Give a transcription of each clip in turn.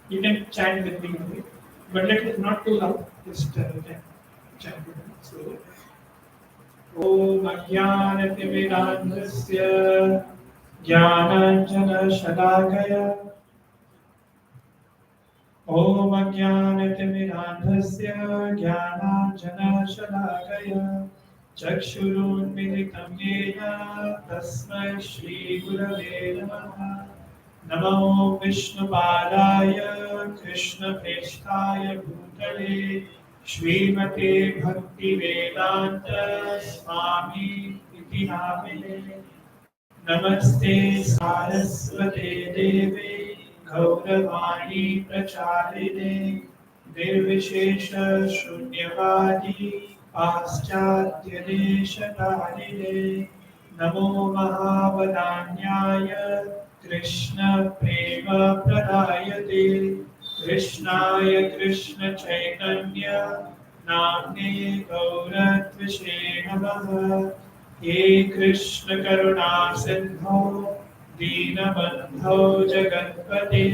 You can chant with me, okay? But let it not too loud. Just you can chant with me. So, Om Ajnanatimirandhasya Jnananjana Shalakaya Om Ajnanatimirandhasya Jnananjana Shalakaya Chakshurunmilitam Yena Tasmai Shri Gurave Namaha Namo Vishnupadaya Krishna Preshthaya Bhutale Shrimate Bhakti Vedanta Swami Iti Namine Namaste Saraswate Deve Gauravani Pracharine Nirvishesha Shunyavadi Paschatya Deshatarine Namo Mahavadanyaya Krishna Prema Pradayate Krishnaya Krishna Chaitanya Namne Gauratvishe Namaha He Krishna Karuna Sindho Deenabandho Jagatpate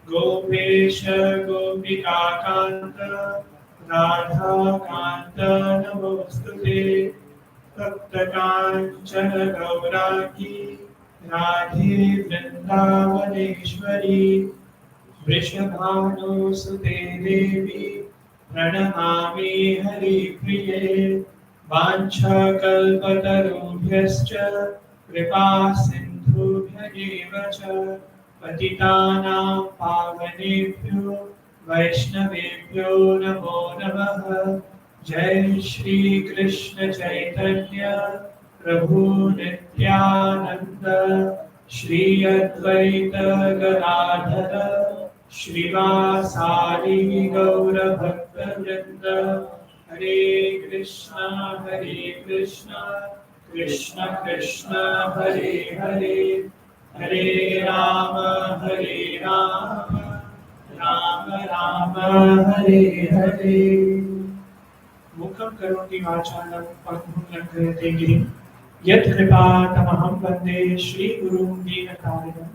Gopesha Gopika Kanta Radha Kanta Namostute Taptakanchana Gauraki Radhe Vrindavaneshwari Vrishabhanusute Devi Pranamami Hari Priye Vanchakalpatarubhyascha Kripa Sindhubhya eva cha Patitanam Pavanebhyo Vaishnavebhyo Namo Namaha Jai Shri Krishna Chaitanya Prabhu Nityananda Shri Advaita Gadadhara Shrivasari Gaura Bhakta Vrinda Hare Krishna Krishna Krishna Hare Hare Hare Rama Rama Rama Hare Hare Mukham karoti vachalam pakmum lankarate girim Yat kripa tamaham vande Shri Gurum Deenatarinam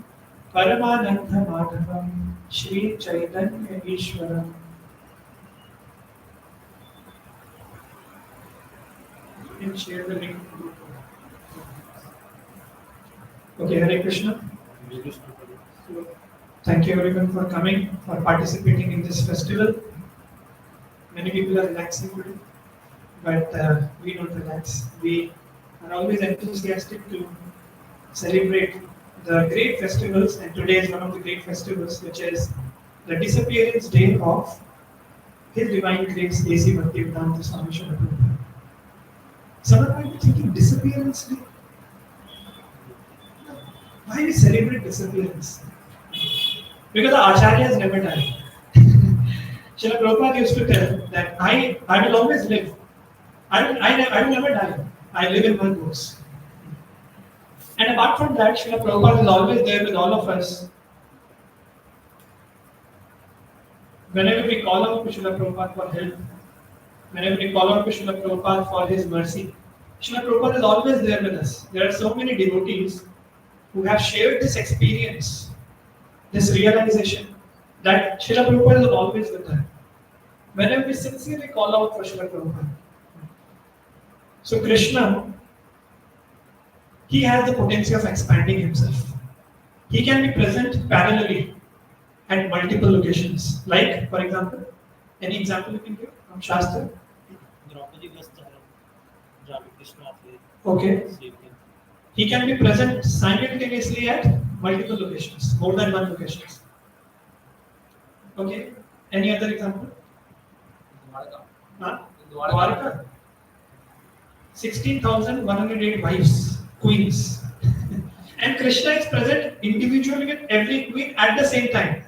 Paramanandha Madhavam Shri Chaitanya Ishwaram. You can share the link. Okay, Hare Krishna. So, thank you everyone for coming, for participating in this festival. Many people are relaxing today, but we don't relax. We are always enthusiastic to celebrate the great festivals, and today is one of the great festivals, which is the disappearance day of His Divine Grace A.C. Bhaktivedanta Swami Srila Prabhupada. Someone might be thinking, disappearance day? Why we celebrate disappearance? Because the acharyas never die. Srila Prabhupada used to tell that I will always live. I will never die. I live in one books. And apart from that, Srila Prabhupada is always there with all of us. Whenever we call out to Srila Prabhupada for help, whenever we call out to Srila Prabhupada for his mercy, Srila Prabhupada is always there with us. There are so many devotees who have shared this experience, this realization that Srila Prabhupada is always with them. Whenever we sincerely call out for Srila Prabhupada. So Krishna, he has the potential of expanding himself. He can be present parallelly at multiple locations. Like, for example, any example you can give from Shastra? Okay. He can be present simultaneously at multiple locations, more than one locations. Okay. Any other example? Dwarka. 16,108 wives, queens. And Krishna is present individually with every queen at the same time.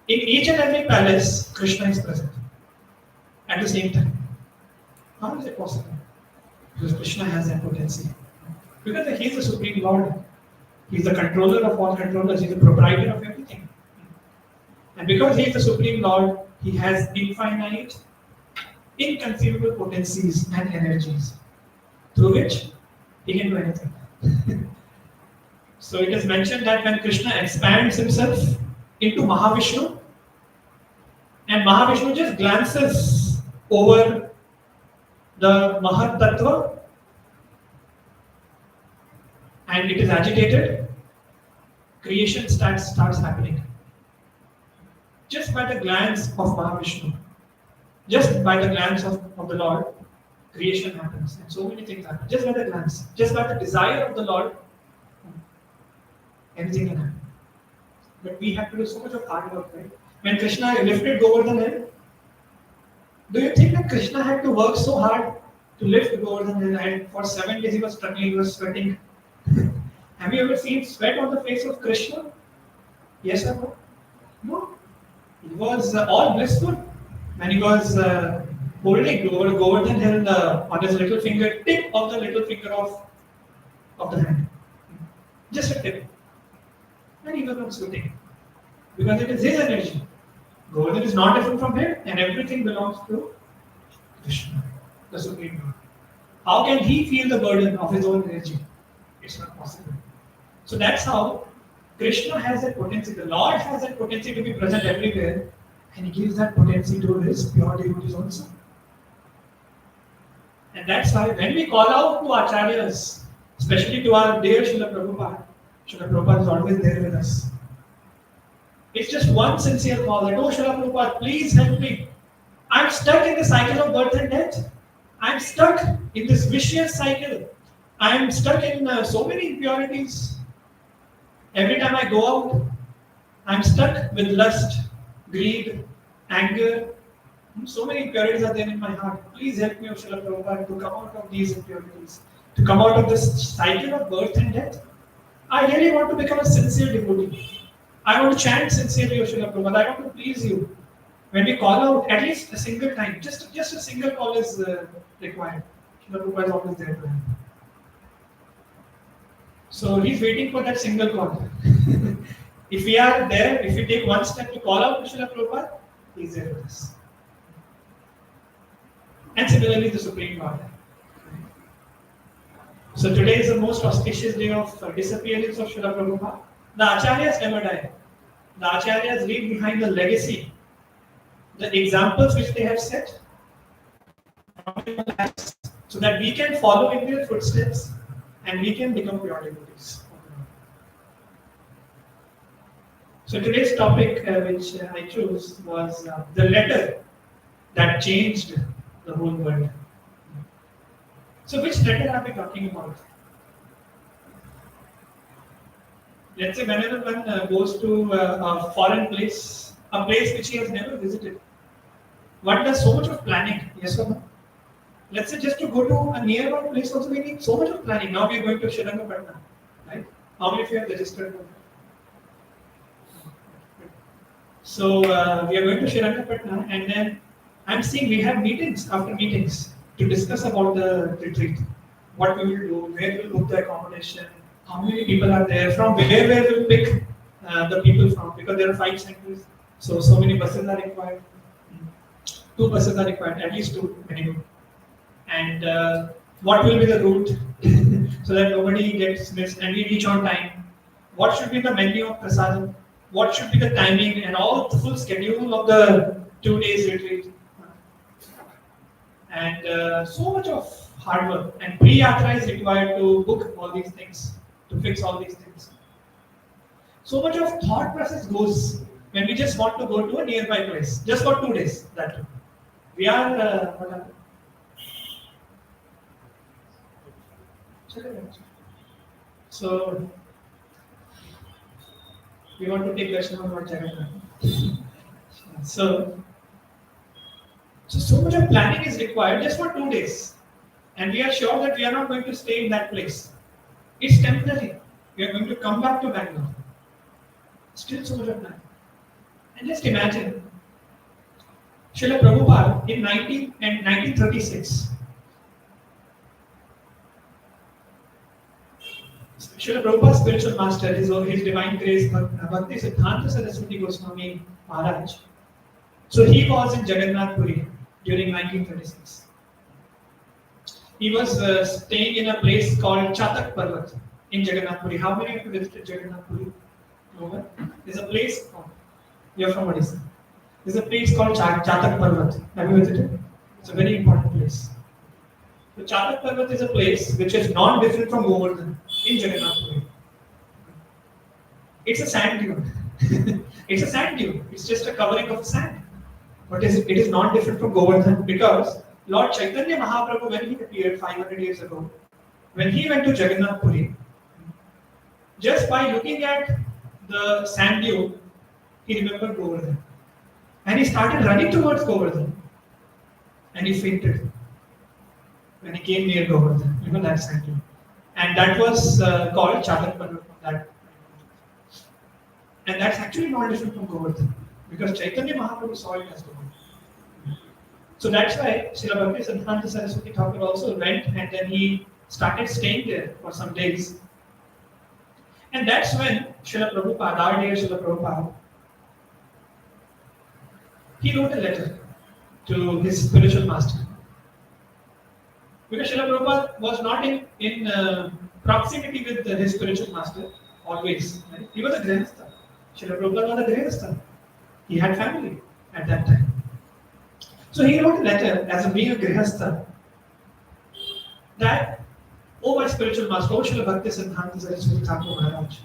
In each and every palace, Krishna is present at the same time. How is it possible? Because Krishna has that potency. Because he is the Supreme Lord. He is the controller of all controllers. He is the proprietor of everything. And because he is the Supreme Lord, he has infinite, inconceivable potencies and energies through which he can do anything. So it is mentioned that when Krishna expands himself, into Mahavishnu, and Mahavishnu just glances over the Mahat Tattva and it is agitated, creation starts happening. Just by the glance of Mahavishnu, just by the glance of the Lord, creation happens. And so many things happen. Just by the glance, just by the desire of the Lord, anything can happen. But we have to do so much of hard work, right? When Krishna lifted Govardhan hill, do you think that Krishna had to work so hard to lift Govardhan hill, and for 7 days he was struggling, he was sweating? Have you ever seen sweat on the face of Krishna? Yes or no? No. It was all blissful when he was holding Govardhan hill on his little finger, tip of the little finger of the hand. Just a tip. And he was not sweating. Because it is his energy. Govardhan is not different from him, and everything belongs to Krishna, the Supreme Lord. How can he feel the burden of his own energy? It's not possible. So that's how Krishna has that potency. The Lord has that potency to be present everywhere, and he gives that potency to his pure devotees also. And that's why when we call out to Acharyas, especially to our dear Srila Prabhupada is always there with us. It's just one sincere call that, oh Srila Prabhupada, please help me. I'm stuck in the cycle of birth and death. I'm stuck in this vicious cycle. I'm stuck in so many impurities. Every time I go out, I'm stuck with lust, greed, anger. So many impurities are there in my heart. Please help me, O Srila Prabhupada, to come out of these impurities, to come out of this cycle of birth and death. I really want to become a sincere devotee. I want to chant sincerely, O Srila Prabhupada. I want to please you. When we call out, at least a single time, just a single call is required. Srila Prabhupada is always there to help. So he's waiting for that single call. If we are there, if we take one step to call out to Srila Prabhupada, he's there with us. And similarly, the Supreme Lord. So today is the most auspicious day of disappearance of Srila Prabhupada. The Acharyas never die. The Acharyas leave behind the legacy, the examples which they have set, so that we can follow in their footsteps and we can become pure devotees. So today's topic which I chose was the letter that changed the whole world. So which letter are we talking about? Let's say whenever one goes to a foreign place, a place which he has never visited, one does so much of planning, yes or no? Let's say just to go to a nearby place also we need so much of planning. Now we are going to Srirangapatna, right? How many of you have registered for that? So we are going to Srirangapatna, and then I'm seeing we have meetings after meetings to discuss about the retreat. What we will do, where we will book the accommodation, how many people are there, from where we'll pick the people from, because there are 5 centers. So many buses are required. 2 buses are required, at least 2 minimum. And what will be the route so that nobody gets missed and we reach on time? What should be the menu of prasadam? What should be the timing and all the full schedule of the 2 days retreat? And so much of hard work and pre-yatra is required to book all these things, to fix all these things. So much of thought process goes when we just want to go to a nearby place, just for 2 days. That too. We are so we want to take darshan of Lord Jagannath. So much of planning is required just for 2 days, and we are sure that we are not going to stay in that place. It's temporary. We are going to come back to Bangalore. Still so much of planning. And just imagine, Srila Prabhupada in 1936. Srila Prabhupada's spiritual master, his divine grace, Bhakti Siddhanta Saraswati Goswami Maharaj. So he was in Jagannath Puri during 1936. He was staying in a place called Chatak Parvat in Jagannath Puri. How many of you visited Jagannath Puri? No one? There's a place called. You're from Odisha. There's a place called Chatak Parvat. Have you visited? It's a very important place. The Chatak Parvat is a place which is non-different from Govardhan in Jagannath Puri. It's a sand dune. It's a sand dune. It's just a covering of sand. But it is not different from Govardhan because Lord Chaitanya Mahaprabhu, when he appeared 500 years ago, when he went to Jagannath Puri, just by looking at the sand dune, he remembered Govardhan. And he started running towards Govardhan. And he fainted when he came near Govardhan. You know that sand dune. And that was called Chatak Parvat. And that's actually not different from Govardhan. Because Chaitanya Mahaprabhu saw it as Govardhan. So that's why Srila Bhakti Siddhanta Saraswati Thakur also went and then he started staying there for some days. And that's when Srila Prabhupada, our dear Srila Prabhupada, he wrote a letter to his spiritual master. Because Srila Prabhupada was not in proximity with his spiritual master always. Right? He was a grihastha. Srila Prabhupada was a grihastha. He had family at that time. So he wrote a letter as being a grihastha that, oh my spiritual master, oh Srila Bhakti Siddhanta Saraswati Thakur Maharaj,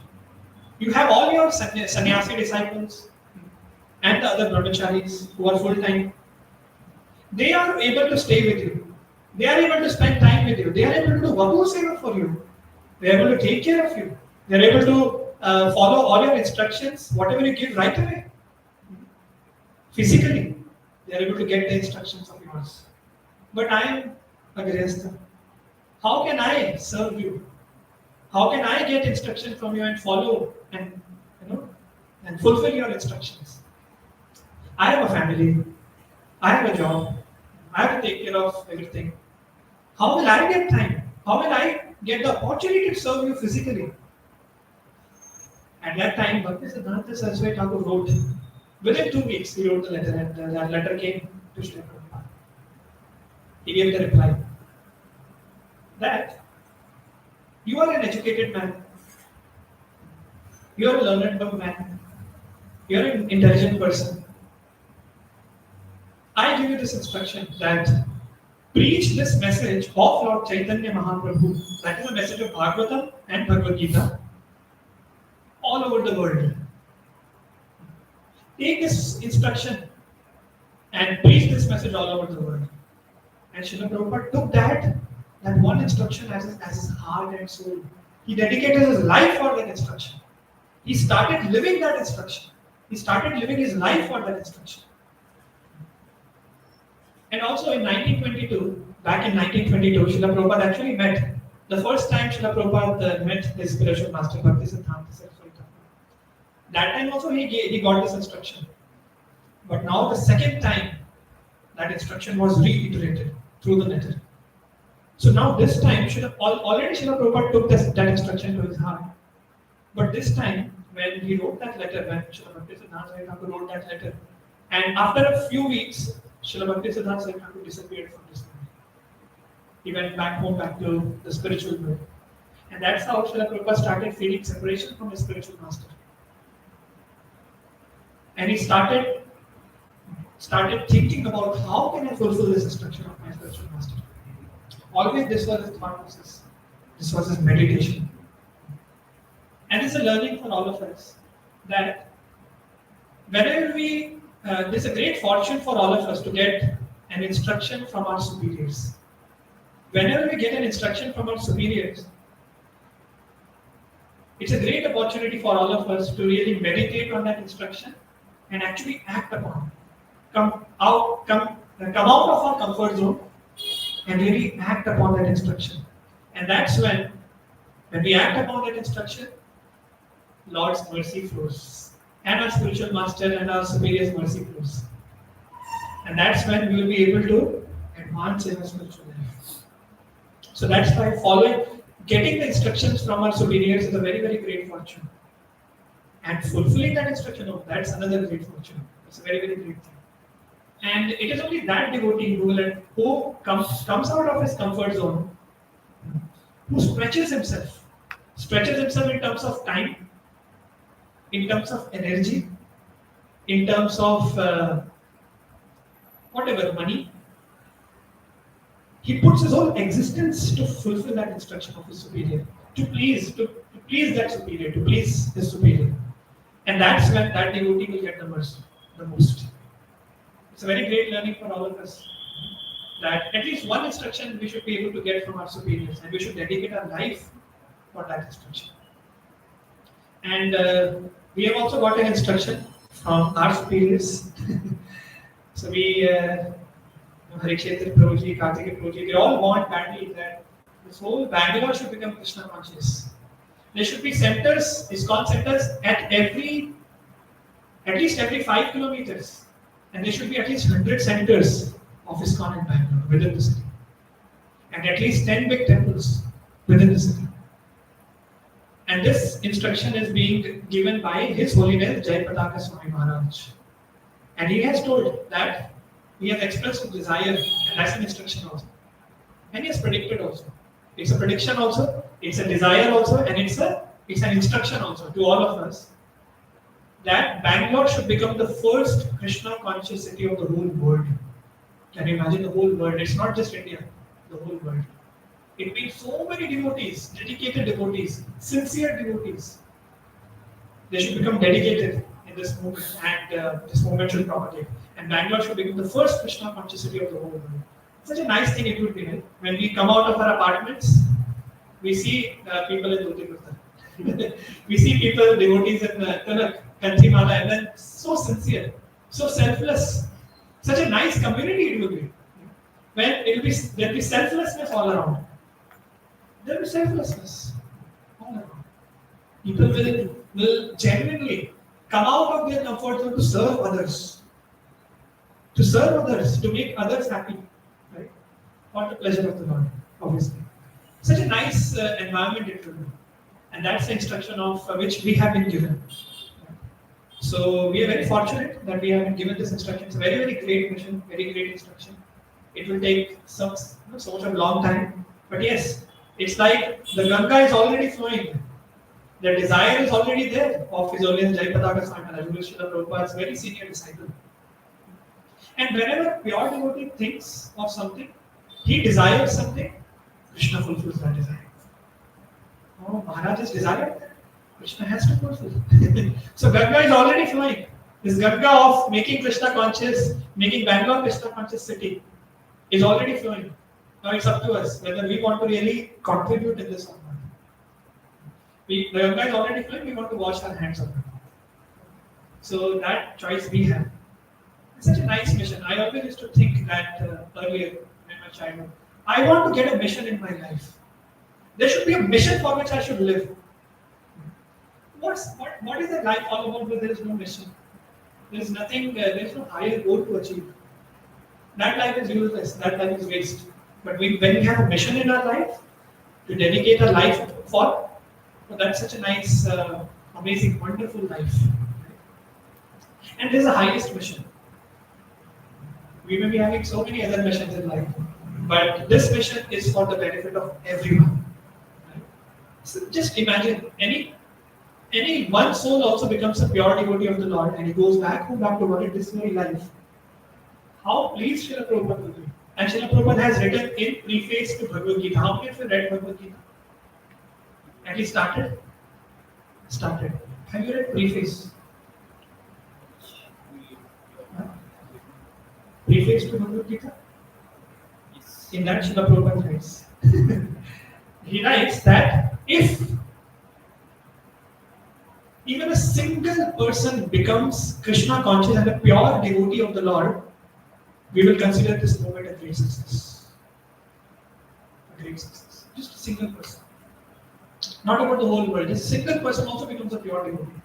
you have all your sannyasi disciples and the other brahmacharis who are full-time. They are able to stay with you. They are able to spend time with you. They are able to do vapu seva for you. They are able to take care of you. They are able to follow all your instructions, whatever you give right away. Physically, they are able to get the instructions of yours. But I am a grihastha. How can I serve you? How can I get instruction from you and follow and fulfill your instructions? I have a family. I have a job. I have to take care of everything. How will I get time? How will I get the opportunity to serve you physically? At that time, Bhakti Siddhanta Saraswati Thakur wrote, within 2 weeks, he wrote the letter, and that letter came to Srila Prabhupada. He gave the reply that you are an educated man, you are a learned man, you are an intelligent person. I give you this instruction that preach this message of Lord Chaitanya Mahaprabhu, that is a message of Bhagavatam and Bhagavad Gita, all over the world. Take this instruction and preach this message all over the world. And Srila Prabhupada took that one instruction as his heart and soul. He dedicated his life for that instruction. He started living that instruction. He started living his life for that instruction. And also in 1922, back in 1922, Srila Prabhupada actually met. The first time Srila Prabhupada met his spiritual master, Bhakti Siddhanta Saraswati Thakur. That time also he got this instruction. But now the second time, that instruction was reiterated through the letter. So now this time, already Srila Prabhupada took that instruction to his heart. But this time, when he wrote that letter, when Srila Bhakti Siddhanta Saraswati Thakur wrote that letter, and after a few weeks, Srila Bhakti Siddhanta Saraswati Thakur disappeared from this world. He went back home, back to the spiritual world. And that's how Srila Prabhupada started feeling separation from his spiritual master. And he started thinking about how can I fulfill this instruction of my spiritual master. Always this was his thought process. This was his meditation. And it's a learning for all of us that whenever there's a great fortune for all of us to get an instruction from our superiors. Whenever we get an instruction from our superiors, it's a great opportunity for all of us to really meditate on that instruction and actually act upon it. Come out of our comfort zone and really act upon that instruction. And that's when we act upon that instruction, Lord's mercy flows. And our spiritual master and our superior's mercy flows. And that's when we will be able to advance in our spiritual life. So that's why getting the instructions from our superiors is a very, very great fortune. And fulfilling that instruction, that's another great fortune. It's a very, very great thing. And it is only that devotee who comes out of his comfort zone, who stretches himself in terms of time, in terms of energy, in terms of whatever money. He puts his whole existence to fulfill that instruction of his superior, to please that superior, to please his superior. And that's when that devotee will get the most. It's a very great learning for all of us that at least one instruction we should be able to get from our superiors, and we should dedicate our life for that instruction. And we have also got an instruction from our superiors. So we, Harikshetra Prabhuji, Karthikeya Prabhuji, they all want badly that this whole Bangalore should become Krishna conscious. There should be centers, ISKCON centers at least every 5 kilometers. And there should be at least 100 centers of ISKCON in Bangalore within the city. And at least 10 big temples within the city. And this instruction is being given by His Holiness Jayapataka Swami Maharaj. And he has told that he has expressed a desire, and that's an instruction also. And he has predicted also. It's a prediction also, it's a desire also, and it's an instruction also to all of us that Bangalore should become the first Krishna conscious city of the whole world. Can you imagine the whole world? It's not just India, the whole world. It means so many devotees, dedicated devotees, sincere devotees. They should become dedicated in this movement, and this movement should propagate. And Bangalore should become the first Krishna conscious city of the whole world. Such a nice thing it would be, right? When we come out of our apartments, we see people in Dhoti Kurta. We see people, devotees in Kanak, Kantimala, and then so sincere, so selfless. Such a nice community it will be. When there will be selflessness all around. There will be selflessness all around. People will genuinely come out of their comfort zone to serve others. To make others happy. Right? For the pleasure of the Lord, obviously. Such a nice environment it will be. And that's the instruction of which we have been given. So we are very fortunate that we have been given this instruction. It's a very, very great mission, very great instruction. It will take so much of a long time. But yes, it's like the Ganga is already flowing. The desire is already there of His Holiness Jayapataka Swami Maharaj, who is Srila Prabhupada's very senior disciple. And whenever pure devotee thinks of something, he desires something, Krishna fulfills that desire. Oh, Maharaj has desired that. Krishna has to fulfill. So Ganga is already flowing. This Ganga of making Krishna conscious, making Bangalore Krishna conscious city is already flowing. Now it's up to us whether we want to really contribute in this or not. The Ganga is already flowing, we want to wash our hands of it. So that choice we have. It's such a nice mission. I always used to think that earlier in my childhood. I want to get a mission in my life. There should be a mission for which I should live. What is the life all about where there is no mission? There is nothing, there is no higher goal to achieve. That life is useless, that life is waste. But when we have a mission in our life, to dedicate our life for, that's such a nice, amazing, wonderful life. And there's a highest mission. We may be having so many other missions in life, but this mission is for the benefit of everyone. So just imagine, any one soul also becomes a pure devotee of the Lord, and he goes back to God in this very life. How pleased Srila Prabhupada will be. And Srila Prabhupada has written in preface to Bhagavad Gita. How many of you read Bhagavad Gita? At least started? Started. Have you read preface? Preface to Bhagavad Gita? In that Srila Prabhupada writes. He writes that if even a single person becomes Krishna conscious and a pure devotee of the Lord, we will consider this movement a great success. A great success. Just a single person. Not about the whole world. Just a single person also becomes a pure devotee.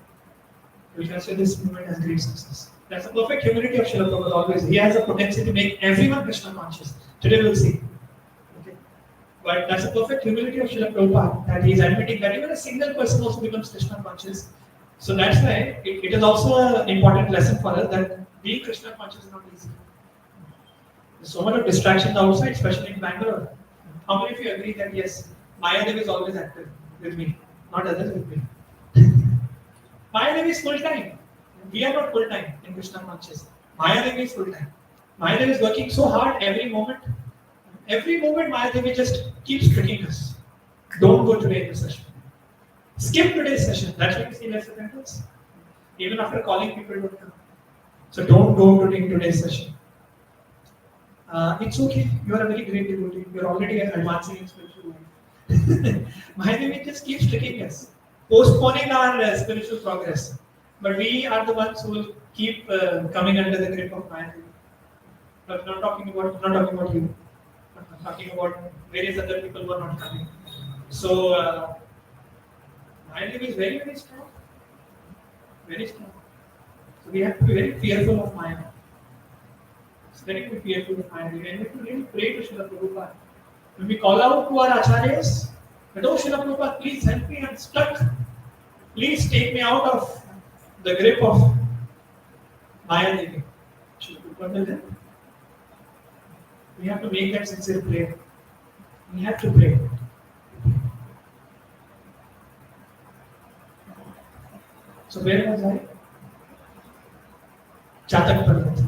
We will consider this movement as great success. That's the perfect humility of Srila Prabhupada always. He has the potential to make everyone Krishna conscious. Today we'll see. Okay. But that's the perfect humility of Srila Prabhupada, that he is admitting that even a single person also becomes Krishna conscious. So that's why it is also an important lesson for us that being Krishna conscious is not easy. There's so much of distractions outside, especially in Bangalore. How many of you agree that yes, Mayadev is always active with me, not others with me? Mayadev is full time. We are not full time in Krishna consciousness. Mayadevi is full time. Mayadevi is working so hard every moment. Every moment Mayadevi just keeps tricking us. Don't go today in the session. Skip today's session. That's why you see less attendance. Even after calling, people don't come. So don't go to today's session. It's okay. You are a very great devotee. You are already advancing in spiritual life. Mahadevi just keeps tricking us, postponing our spiritual progress. But we are the ones who will keep coming under the grip of Mahadevi. But not talking about you. I'm talking about various other people who are not coming. So Mahadevi is very, very strong. Very strong. So we have to be very fearful of Maya. It's very to be fearful of Maya. And we have to really pray to Srila Prabhupada. When we call out to our acharyas, that, oh Srila Prabhupada, please help me, I'm stuck. Please take me out of the grip of Maya Devi. Srila Prabhupada will help. We have to make that sincere prayer. We have to pray. So where was I? Chatak Parvat.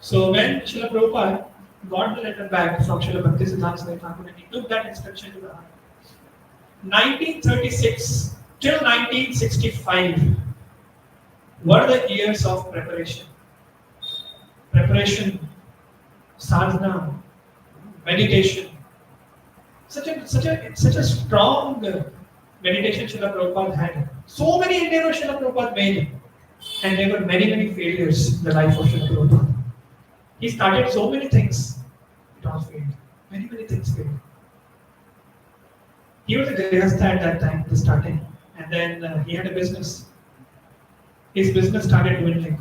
So when Srila Prabhupada got the letter back from Srila Bhaktisiddhanta Swami Thakur, and he took that instruction to the heart. 1936 till 1965 were the years of preparation. Preparation, sadhana, meditation. Such a strong meditation Srila Prabhupada had. So many endeavors Srila Prabhupada made, and there were many, many failures in the life of Srila Prabhupada. He started so many things, it all failed. Many, many things failed. He was a grihastha at that time, the starting, and then he had a business. His business started dwindling.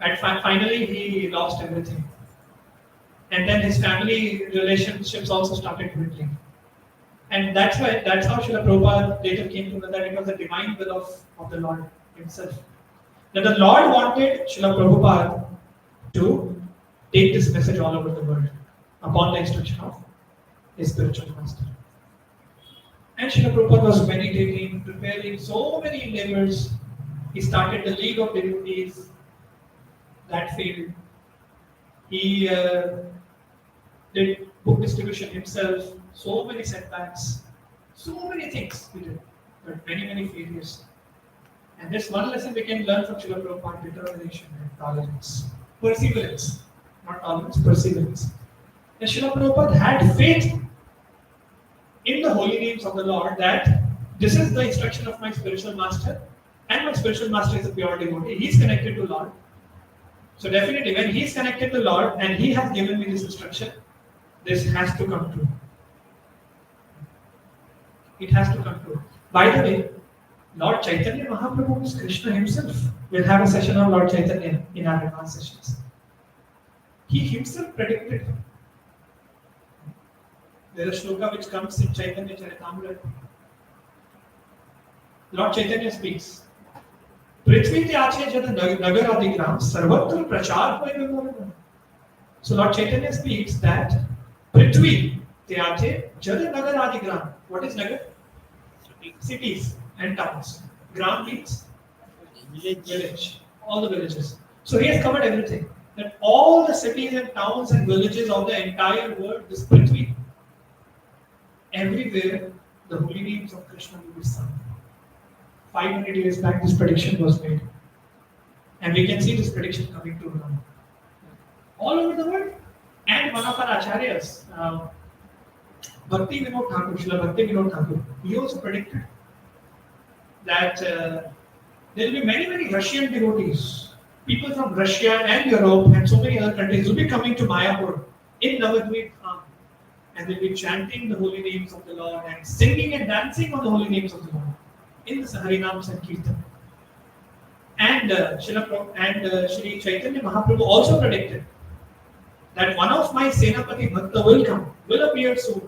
And finally, he lost everything. And then his family relationships also started dwindling. And that's how Srila Prabhupada later came to know that it was the divine will of the Lord himself. That the Lord wanted Srila Prabhupada to take this message all over the world upon the instruction of his spiritual master. And Srila Prabhupada was meditating, preparing so many endeavors. He started the League of Devotees. That failed. He did book distribution himself. So many setbacks. So many things he did. But many, many failures. And this one lesson we can learn from Srila Prabhupada: determination and tolerance. Perseverance. Not tolerance, perseverance. And Srila Prabhupada had faith in the holy names of the Lord that this is the instruction of my spiritual master, and my spiritual master is a pure devotee. He is connected to Lord. So definitely when he is connected to Lord and he has given me this instruction, this has to come true. It has to come true. By the way, Lord Chaitanya Mahaprabhu is Krishna himself. We'll have a session on Lord Chaitanya in our advanced sessions. He himself predicted. There is a shloka which comes in Chaitanya Charitamrita. Lord Chaitanya speaks. Prithvi te aache jad nagar adigram sarvatra prachar hoye vimoran. So Lord Chaitanya speaks that Prithvi te aache jad nagar adigram. What is nagar? Cities and towns. Gram means village. All the villages. So he has covered everything. That all the cities and towns and villages of the entire world, this Prithvi, everywhere the holy names of Krishna will be sung. 500 years back, this prediction was made. And we can see this prediction coming true now. All over the world. And one of our acharyas, Bhakti Vinod Thakur, Srila Bhakti Vinod Thakur, he also predicted that there will be many, many Russian devotees, people from Russia and Europe and so many other countries will be coming to Mayapur in Navadvip Dham, and they'll be chanting the holy names of the Lord and singing and dancing on the holy names of the Lord in the Harinams and Kirtan. And Shri Chaitanya Mahaprabhu also predicted that one of my Senapati Bhakta will appear soon.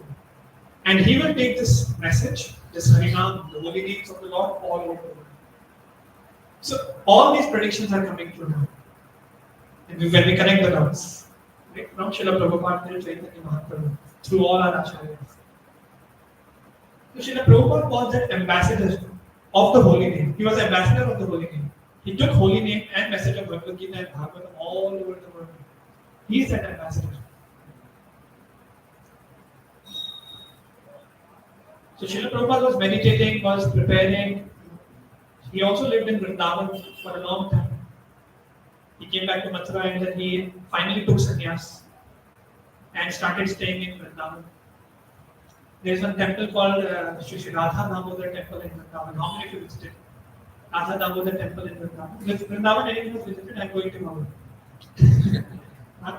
And he will take this message, this Harinam, the holy names of the Lord, all over the world. So all these predictions are coming true now. And when we connect the dots, right, from Srila Prabhupada till Chaitanya Mahaprabhu, through all our acharyas. So Srila Prabhupada was that ambassador of the holy name. He was ambassador of the holy name. He took holy name and message of Bhagavad Gita and Bhagavatam all over the world. He is that ambassador. So Srila Prabhupada was meditating, was preparing. He also lived in Vrindavan for a long time. He came back to Mathura and then he finally took sannyas and started staying in Vrindavan. There is one temple called Shri Radha Damodar Temple in Vrindavan. How many of you visited? Radha Damodar Temple in Vrindavan. If Vrindavan anyone has visited, I am going tomorrow. Huh?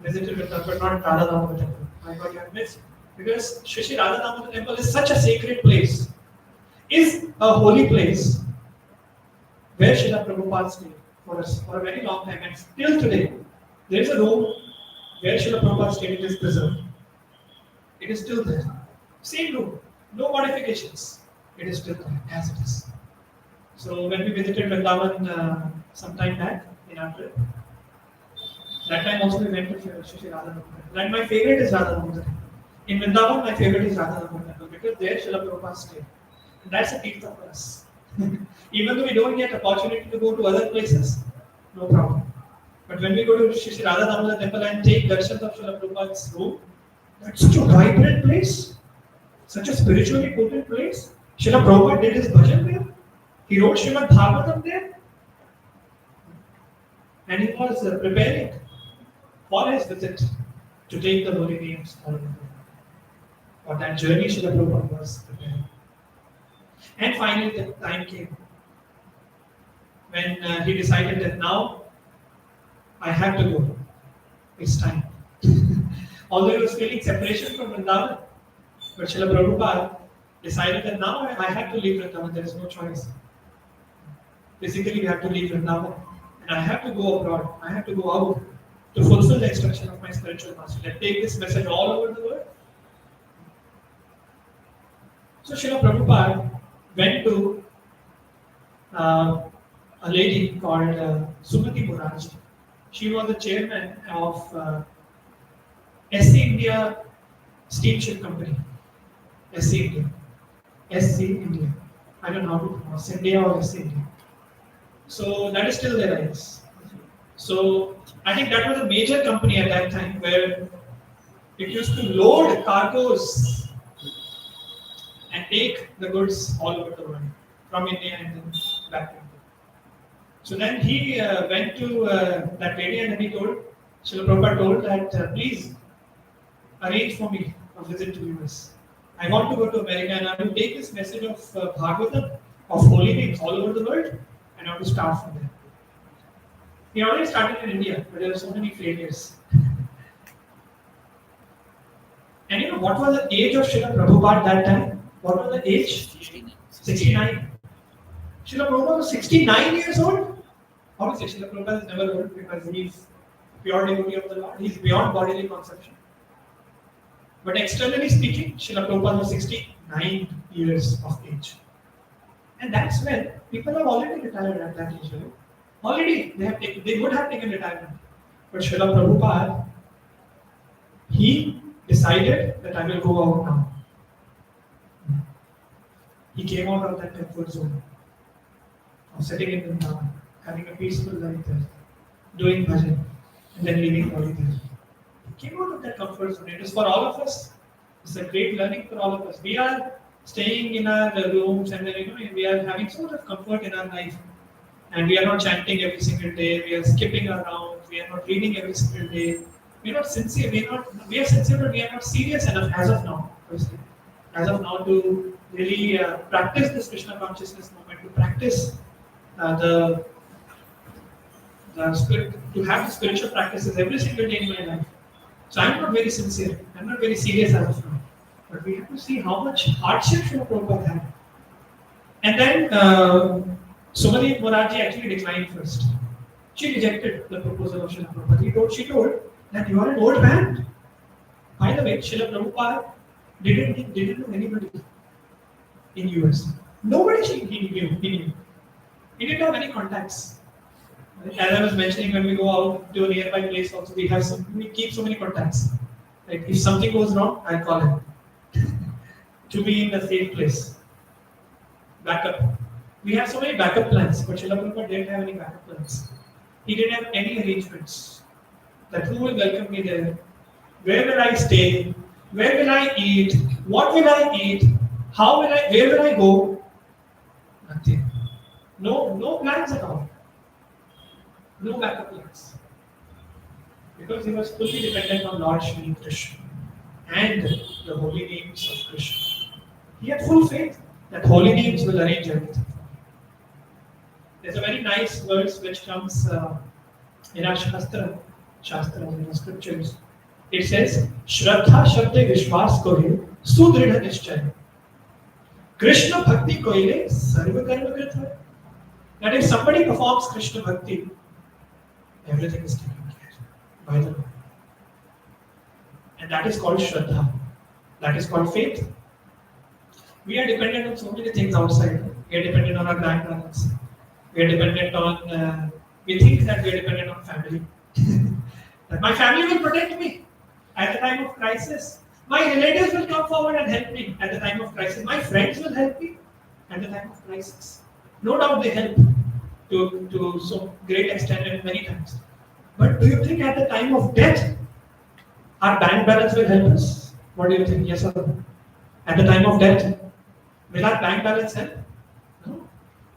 Visited Vrindavan, but not Radha Damodar Temple. My God, you have missed. Because Shri Radha Damodar Temple is such a sacred place, is a holy place where Srila Prabhupada stayed for a very long time, and still today there is a room where Srila Prabhupada stayed. It is preserved. It is still there. Same room, no modifications. It is still there as it is. So when we visited Vrindavan some time back in our trip, that time also we went to Shri Radha Damodar. And my favorite is Radha Damodar. In Vrindavan, my favorite is Radha Damodar Temple because there Srila Prabhupada stayed. And that's a tirtha for us. Even though we don't get opportunity to go to other places, no problem. But when we go to Shri Radha Damodar Temple and take darshan of Srila Prabhupada's room, that's such a vibrant place, such a spiritually potent place. Srila Prabhupada did his bhajan there. He wrote Srimad Bhagavatam there. And he was preparing for his visit to take the holy names all over the world. For that journey, Srila Prabhupada was preparing. And finally, the time came when he decided that now I have to go. It's time. Although he was feeling separation from Vrindavan, but Srila Prabhupada decided that now I have to leave Vrindavan. There is no choice. Basically, we have to leave Vrindavan, and I have to go abroad. I have to go out to fulfill the instruction of my spiritual master. And take this message all over the world. So Srila Prabhupada went to a lady called Sumati Murarji. She was the chairman of SC India Steamship Company. SC India. SC India. I don't know how to pronounce India or SC India. So that is still there, I guess. So I think that was a major company at that time where it used to load cargoes and take the goods all over the world from India and then back to India. So then he went to that lady and then he told, Srila Prabhupada told that please arrange for me a visit to US. I want to go to America and I will take this message of Bhagavatam, of holy names all over the world, and I want to start from there. He already started in India, but there were so many failures. And you know what was the age of Srila Prabhupada that time? What was the age? 69. Srila Prabhupada was 69 years old. Obviously, Srila Prabhupada is never old because he is pure devotee of the Lord. He is beyond bodily conception. But externally speaking, Srila Prabhupada was 69 years of age. And that's when people have already retired at that age. Right? Already they would have taken retirement. But Srila Prabhupada, he decided that I will go out now. He came out of that comfort zone of sitting in Vrindavan, having a peaceful life there, doing bhajan, and then leaving body there. He came out of that comfort zone. It is for all of us. It's a great learning for all of us. We are staying in our rooms and then we are having so much of comfort in our life. And we are not chanting every single day, we are skipping around, we are not reading every single day. We are not sincere, we are sincere, but we are not serious enough as of now, firstly. As of now to really practice this Krishna consciousness movement, to practice to have the spiritual practices every single day in my life. So I am not very sincere, I am not very serious as of now. But we have to see how much hardship Srila Prabhupada had. And then Sumati Murarji actually declined first. She rejected the proposal of Srila Prabhupada. She told that you are an old man. By the way, Srila Prabhupada didn't know anybody in US. Nobody he knew. He didn't have any contacts. As I was mentioning, when we go out to a nearby place, also we keep so many contacts. Like if something goes wrong, I call him to be in a safe place. Backup. We have so many backup plans, but Srila Prabhupada didn't have any backup plans. He didn't have any arrangements. That who will welcome me there? Where will I stay? Where will I eat? What will I eat? How will I? Where will I go? Nothing. No plans at all. No backup plans. Because he was fully dependent on Lord Shri Krishna and the holy names of Krishna. He had full faith that holy names will arrange everything. There's a very nice verse which comes in our Shastra, in the scriptures. It says, Shraddha Shabde Vishwas Kohe Sudrida Nischay. Krishna Bhakti Koile Sarva Karma Kritha. That if somebody performs Krishna Bhakti, everything is taken care by the Lord. And that is called Shraddha. That is called faith. We are dependent on so many things outside. We are dependent on our bank balance. We are dependent on, we think that we are dependent on family. That my family will protect me at the time of crisis. My relatives will come forward and help me at the time of crisis. My friends will help me at the time of crisis. No doubt they help to some great extent and many times. But do you think at the time of death, our bank balance will help us? What do you think? Yes or no? At the time of death, will our bank balance help? No.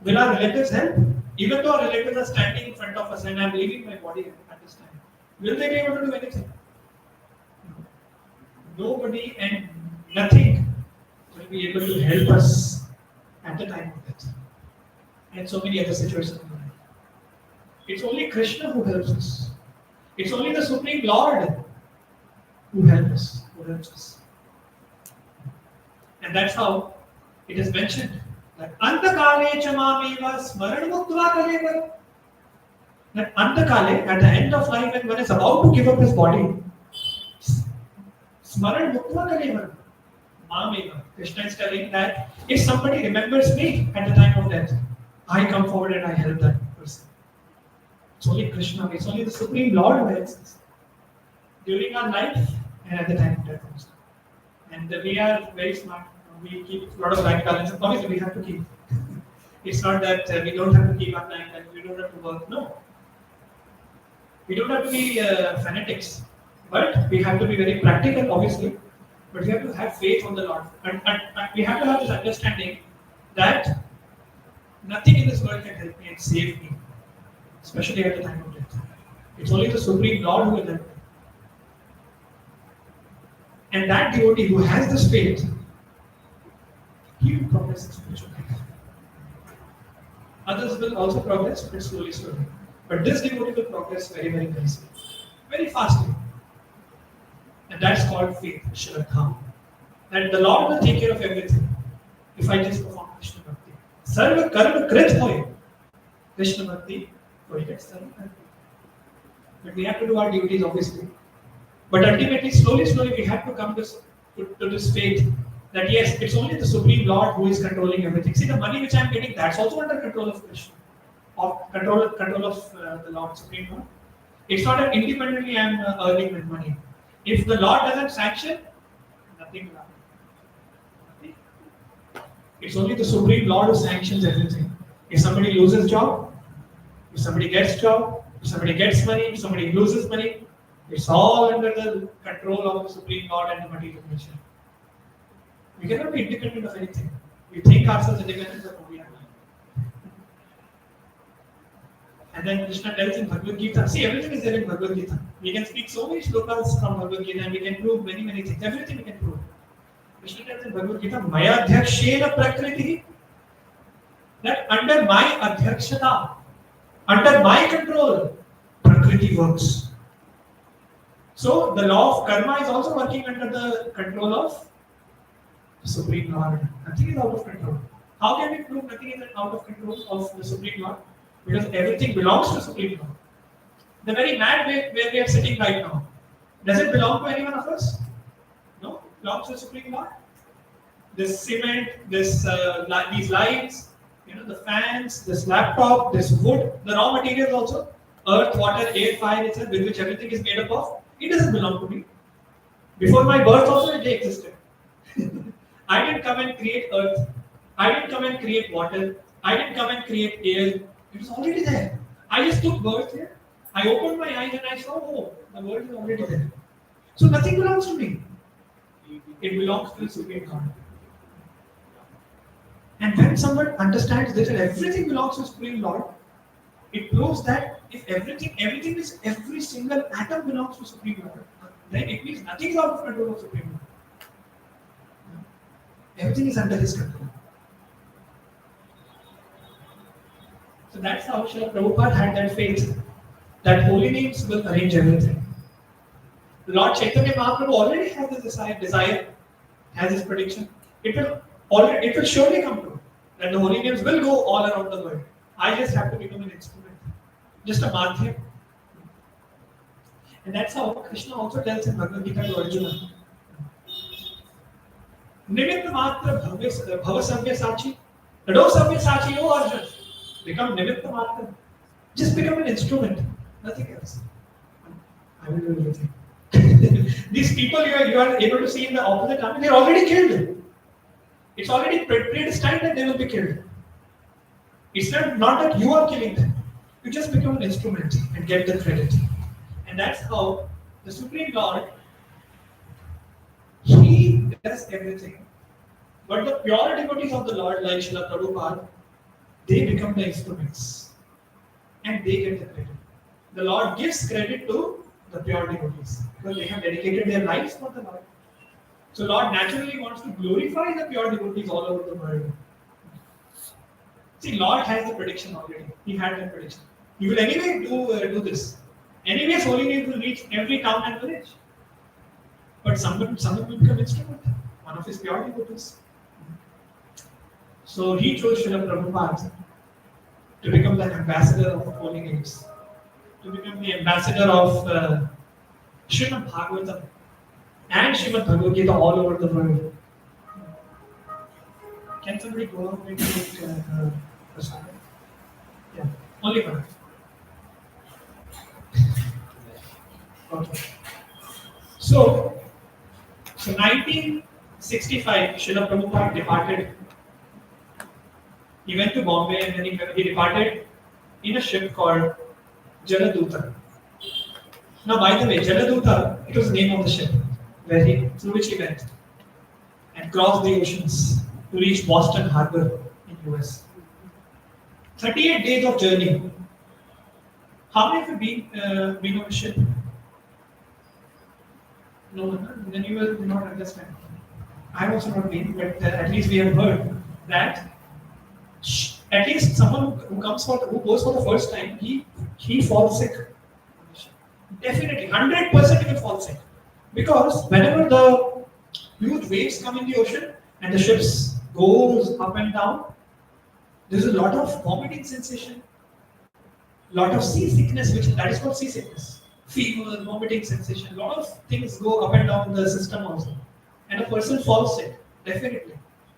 Will our relatives help? Even though our relatives are standing in front of us and I'm leaving my body at this time, will they be able to do anything? No. Nobody and nothing will be able to help us at the time of death. And so many other situations in life. It's only Krishna who helps us. It's only the Supreme Lord who helps us. And that's how it is mentioned that Antakale chamameva smaran muktva kaleva. That Antakale, at the end of life, when one is about to give up his body, smaran muktva kaleva. Mameva. Krishna is telling that if somebody remembers me at the time of death, I come forward and I help that person. It's only Krishna, it's only the Supreme Lord who helps us during our life and at the time of death also. And we are very smart. We keep a lot of bank balance. Obviously, we have to keep. It's not that we don't have to keep our bank balance, we don't have to work. No. We don't have to be fanatics. But we have to be very practical, obviously. But we have to have faith on the Lord. And we have to have this understanding that nothing in this world can help me and save me, especially at the time of death. It's only the Supreme Lord who will help me. And that devotee who has this faith, he will progress in spiritual life. Others will also progress, but slowly. But this devotee will progress very, very nicely, very fastly. And that's called faith, Shraddha. And the Lord will take care of everything if I just perform Krishna Bhakti. Sarva karma krit hoye. Krishna Bhakti, hoye sarva karma. But we have to do our duties, obviously. But ultimately, slowly, we have to come to this faith that yes, it's only the Supreme Lord who is controlling everything. See, the money which I'm getting, that's also under control of Krishna, of control of the Lord, Supreme Lord. It's not that independently I'm earning my money. If the Lord doesn't sanction, nothing will happen. It's only the Supreme Lord who sanctions everything. If somebody loses job, if somebody gets job, if somebody gets money, if somebody loses money, it's all under the control of the Supreme Lord and the material nature. We cannot be independent of anything. We think ourselves independent, but we are not. And then Krishna tells in Bhagavad Gita, see, everything is there in Bhagavad Gita. We can speak so many shlokas from Bhagavad Gita and we can prove many, many things. Everything we can prove. Krishna tells in Bhagavad Gita, Maya Adhyakshena Prakriti, that under my Adhyakshata, under my control, Prakriti works. So the law of karma is also working under the control of the Supreme Lord. Nothing is out of control. How can we prove nothing is out of control of the Supreme Lord? Because everything belongs to Supreme Lord. The very mat where we are sitting right now, does it belong to any one of us? No, it belongs to the Supreme Lord. This cement, these lights, the fans, this laptop, this wood, the raw materials also, earth, water, air, fire itself, with which everything is made up of, it doesn't belong to me. Before my birth also, they existed. I didn't come and create earth. I didn't come and create water. I didn't come and create air. It was already there. I just took birth here. I opened my eyes and I saw, oh, the world is already there. So nothing belongs to me. It belongs to the Supreme God. And when someone understands this and everything belongs to the Supreme Lord, it proves that if every single atom belongs to Supreme Lord, then it means nothing is out of control of Supreme Lord. Everything is under his control. So that's how Srila Prabhupada had that faith that holy names will arrange everything. Lord Chaitanya Mahaprabhu already has this desire, has this prediction. It will surely come true that the holy names will go all around the world. I just have to become an instrument, just a madhyam. And that's how Krishna also tells in Bhagavad Gita to Arjuna. Nimitta matra bhava savya sachi. Nado savya sachi, oh Arjuna. Become nimitta matra. Just become an instrument. Nothing else. I will do everything. These people you are able to see in the opposite army, they are already killed. It's already predestined that they will be killed. It's not that you are killing them. You just become an instrument and get the credit. And that's how the Supreme Lord, He does everything. But the pure devotees of the Lord, like Srila Prabhupada, they become the instruments. And they get the credit. The Lord gives credit to the pure devotees because they have dedicated their lives for the Lord. So Lord naturally wants to glorify the pure devotees all over the world. See, Lord has the prediction already. He had that prediction. He will anyway do this. Anyways, holy name will reach every town and village. But someone will become instrument, one of his pure devotees. So he chose Srila Prabhupada to become the ambassador of holy names, to become the ambassador of Srimad Bhagavatam and Srimad Bhagavad Gita all over the world. Can somebody go out and take a second? Yeah, only one. Okay. So 1965, Srila Prabhupada departed. He went to Bombay and then he departed in a ship called Jaladuta. Now, by the way, Jaladuta, it was the name of the ship through which he went and crossed the oceans to reach Boston Harbor in US. 38 days of journey. How many of you been on a ship? No, then you will not understand. I have also not been, but at least we have heard that at least someone who goes for the first time, he falls sick. Definitely, 100% he will fall sick. Because whenever the huge waves come in the ocean and the ship goes up and down, there's a lot of vomiting sensation, lot of seasickness, that is called seasickness. Fever, vomiting sensation, a lot of things go up and down the system also. And a person falls sick, definitely.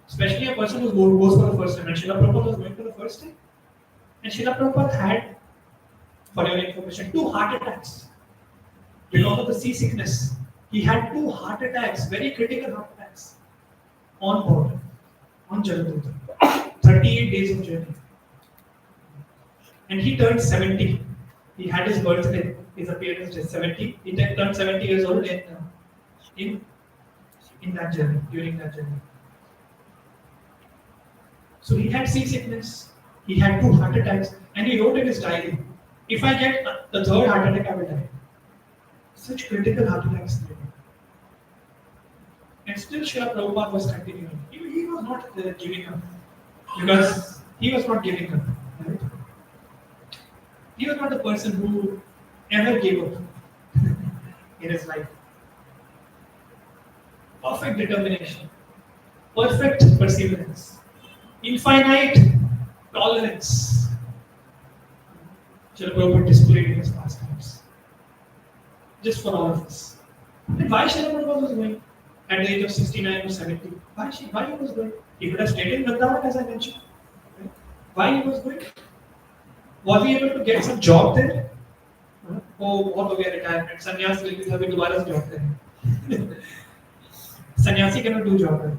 Especially a person who goes for the first time. And Srila Prabhupada was going for the first time. And Srila Prabhupada had, for your information, 2 heart attacks. Because of the seasickness, he had 2 heart attacks, very critical heart attacks, on board, on Jaladuta. 38 days of journey. And he turned 70. He had his birthday, his appearance is 70. He turned 70 years old in that journey, during that journey. So he had seasickness, he had 2 heart attacks, and he wrote in his diary, if I get the 3rd heart attack, I will die. Such critical heart attacks. And still Srila Prabhupada was continuing. He was not giving up. Because he was not giving up. Right? He was not the person who ever gave up in his life. Perfect determination, perfect perseverance, infinite tolerance. Srila Prabhupada displayed in his pastimes. Just for all of us. And why Srila Prabhupada was going at the age of 69 or 70? Why he was going? He could have stayed in Vrindavan, as I mentioned. Right? Why he was going? Was he able to get some job there? Oh, बहुत हो गया retirement. Sannyas will be having दोबारा job there. Sannyasi cannot do job there.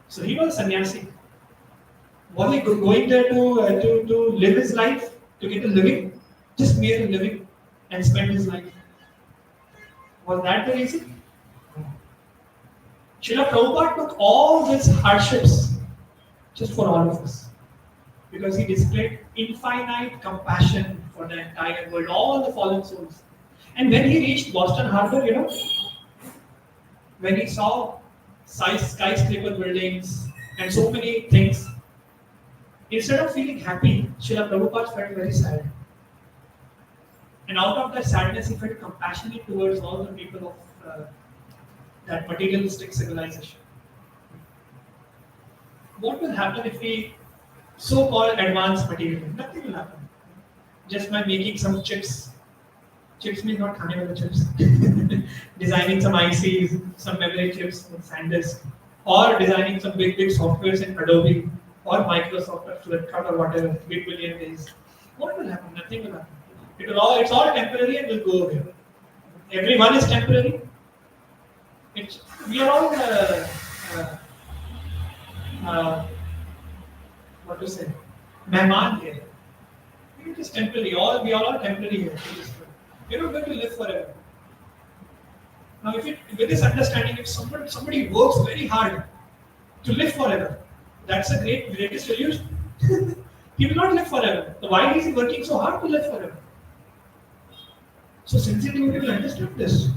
So he was a sannyasi. Was he going there to live his life, to get a living, just mere living, and spend his life? Was that the reason? Srila Prabhupada took all these hardships just for all of us because he displayed infinite compassion for the entire world, all the fallen souls. And when he reached Boston Harbor, when he saw skyscraper buildings and so many things, instead of feeling happy, Srila Prabhupada felt very sad. And out of that sadness, he felt compassionate towards all the people of that materialistic civilization. What will happen if we so-called advance materialism? Nothing will happen. Just by making some chips. Chips means not khane wale chips. Designing some ICs, some memory chips, SanDisk, or designing some big softwares in Adobe or Microsoft or Flipkart or whatever, big billion days. What will happen? Nothing will happen. It's all temporary and will go away. Everyone is temporary. We are all what to say, mehman here. It is temporary. We all are temporary here. You're not going to live forever. Now, with this understanding, if somebody works very hard to live forever, that's a greatest illusion. He will not live forever. So why is he working so hard to live forever? So sincere devotee will understand this.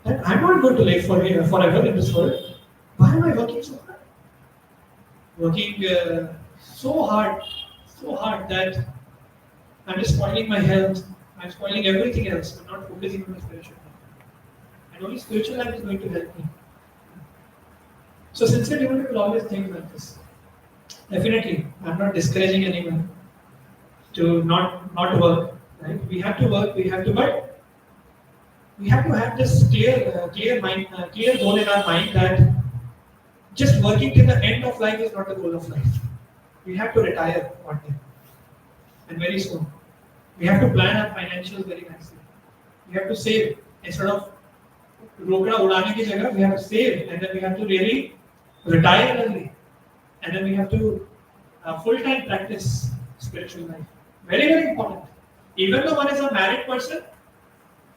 That I'm not going to live forever in this world. Why am I working so hard? Working so hard that I'm just spoiling my health. I'm spoiling everything else. I'm not focusing on my spiritual life. And only spiritual life is going to help me. So sincere devotee will always think like this. Definitely, I'm not discouraging anyone to not work. Right? We have to work. But we have to have this clear goal in our mind that just working till the end of life is not the goal of life. We have to retire one day, and very soon. We have to plan our financials very nicely. We have to save instead of rokra udane ki jagah. We have to save, and then we have to really retire early, and then we have to full-time practice spiritual life. Very, very important. Even though one is a married person,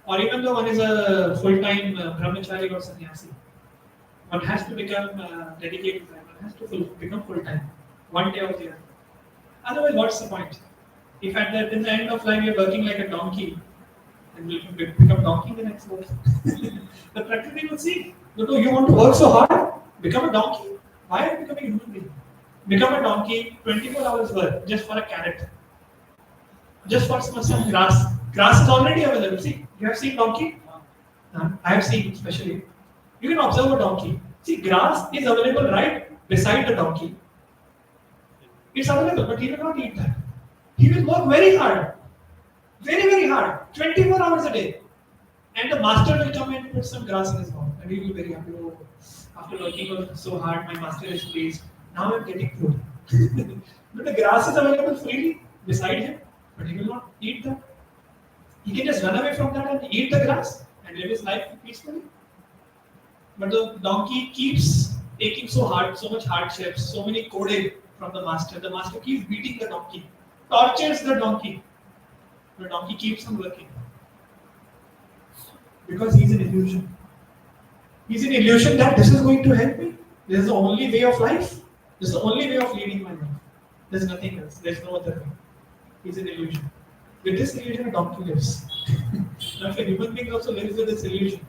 or even though one is a full-time brahmachari or sannyasi, one has to become dedicated. One has to become full-time, one day or the other. Otherwise, what's the point? If in the end of life you're working like a donkey, then will you become donkey the next month? The Prakriti will see. You want to work so hard? Become a donkey. Why are you becoming a human being? Become a donkey, 24 hours work, just for a carrot. Just for some grass. Grass is already available. See, you have seen donkey? I have seen especially. You can observe a donkey. See, grass is available right beside the donkey. It's available, but he will not eat that. He will work very hard. Very, very hard. 24 hours a day. And the master will come and put some grass in his mouth. And he will be very happy. Oh, after working so hard, my master is pleased. Now I'm getting food. But the grass is available freely beside him. But he will not eat that. He can just run away from that and eat the grass and live his life peacefully. But the donkey keeps taking so much hardships, so many coding from the master. The master keeps beating the donkey, tortures the donkey. The donkey keeps on working. Because he's an illusion. He's an illusion that this is going to help me. This is the only way of life. This is the only way of leading my life. There's nothing else. There's no other way. He's an illusion. With this illusion, a donkey lives. Now, if a human being also lives with this illusion,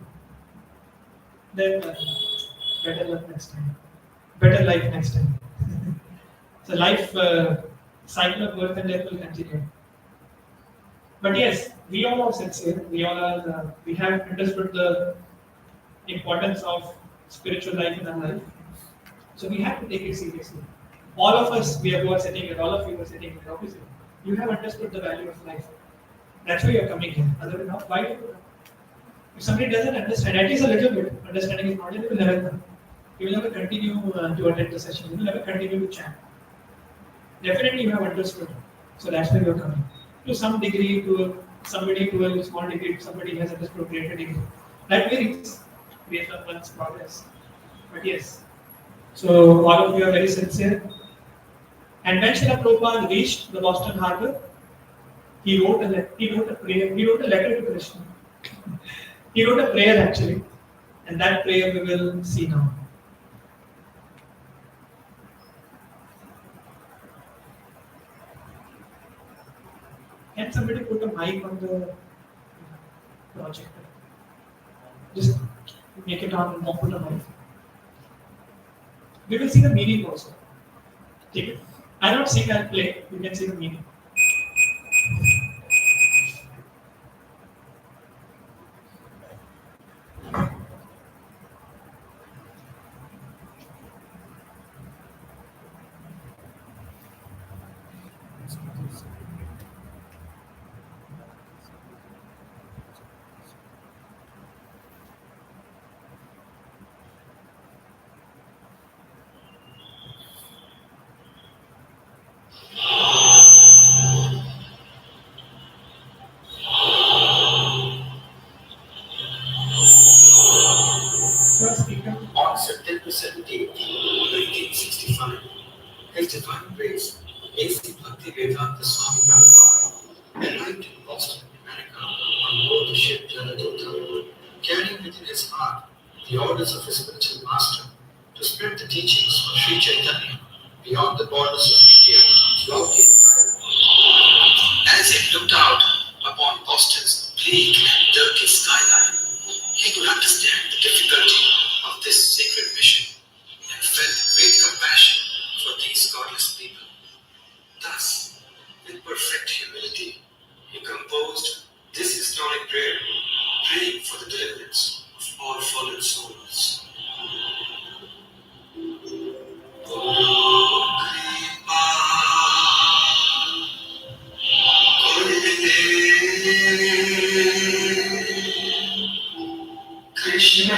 then better luck next time. Better life next time. So life cycle of birth and death will continue. But yes, we all are sincere. We have understood the importance of spiritual life in our life. So we have to take it seriously. All of us, who are sitting here, all of you are sitting here, obviously, you have understood the value of life. That's why you are coming here. Other than that, why do you come? If somebody doesn't understand, at least a little bit, understanding is not, he will never come. He will never continue to attend the session. He will never continue to chant. Definitely you have understood. So that's why you are coming. To some degree, to a small degree, somebody has understood greater degree. That varies based on one's progress. But yes, so all of you are very sincere. And when Srila Prabhupada reached the Boston Harbor, he wrote a prayer. He wrote a letter to Krishna. He wrote a prayer actually, and that prayer we will see now. Can somebody put a mic on the projector? Just make it on and put a mic. We will see the meaning also. Take it. I don't sing, I'll play. You can see the meaning. On September 17, 1965, His Divine Grace, A.C. Bhaktivedanta Swami Prabhupada, arrived in Boston, America, on board the ship Jaladota, carrying within his heart the orders of his spiritual master to spread the teachings of Sri Chaitanya beyond the borders of India throughout the entire world. As he looked out upon Boston's bleak and dirty skyline, he could understand the difficulty of this sacred mission and felt great compassion for these godless people. Thus, with perfect humility, he composed this historic prayer, praying for the deliverance of all fallen souls. Krishna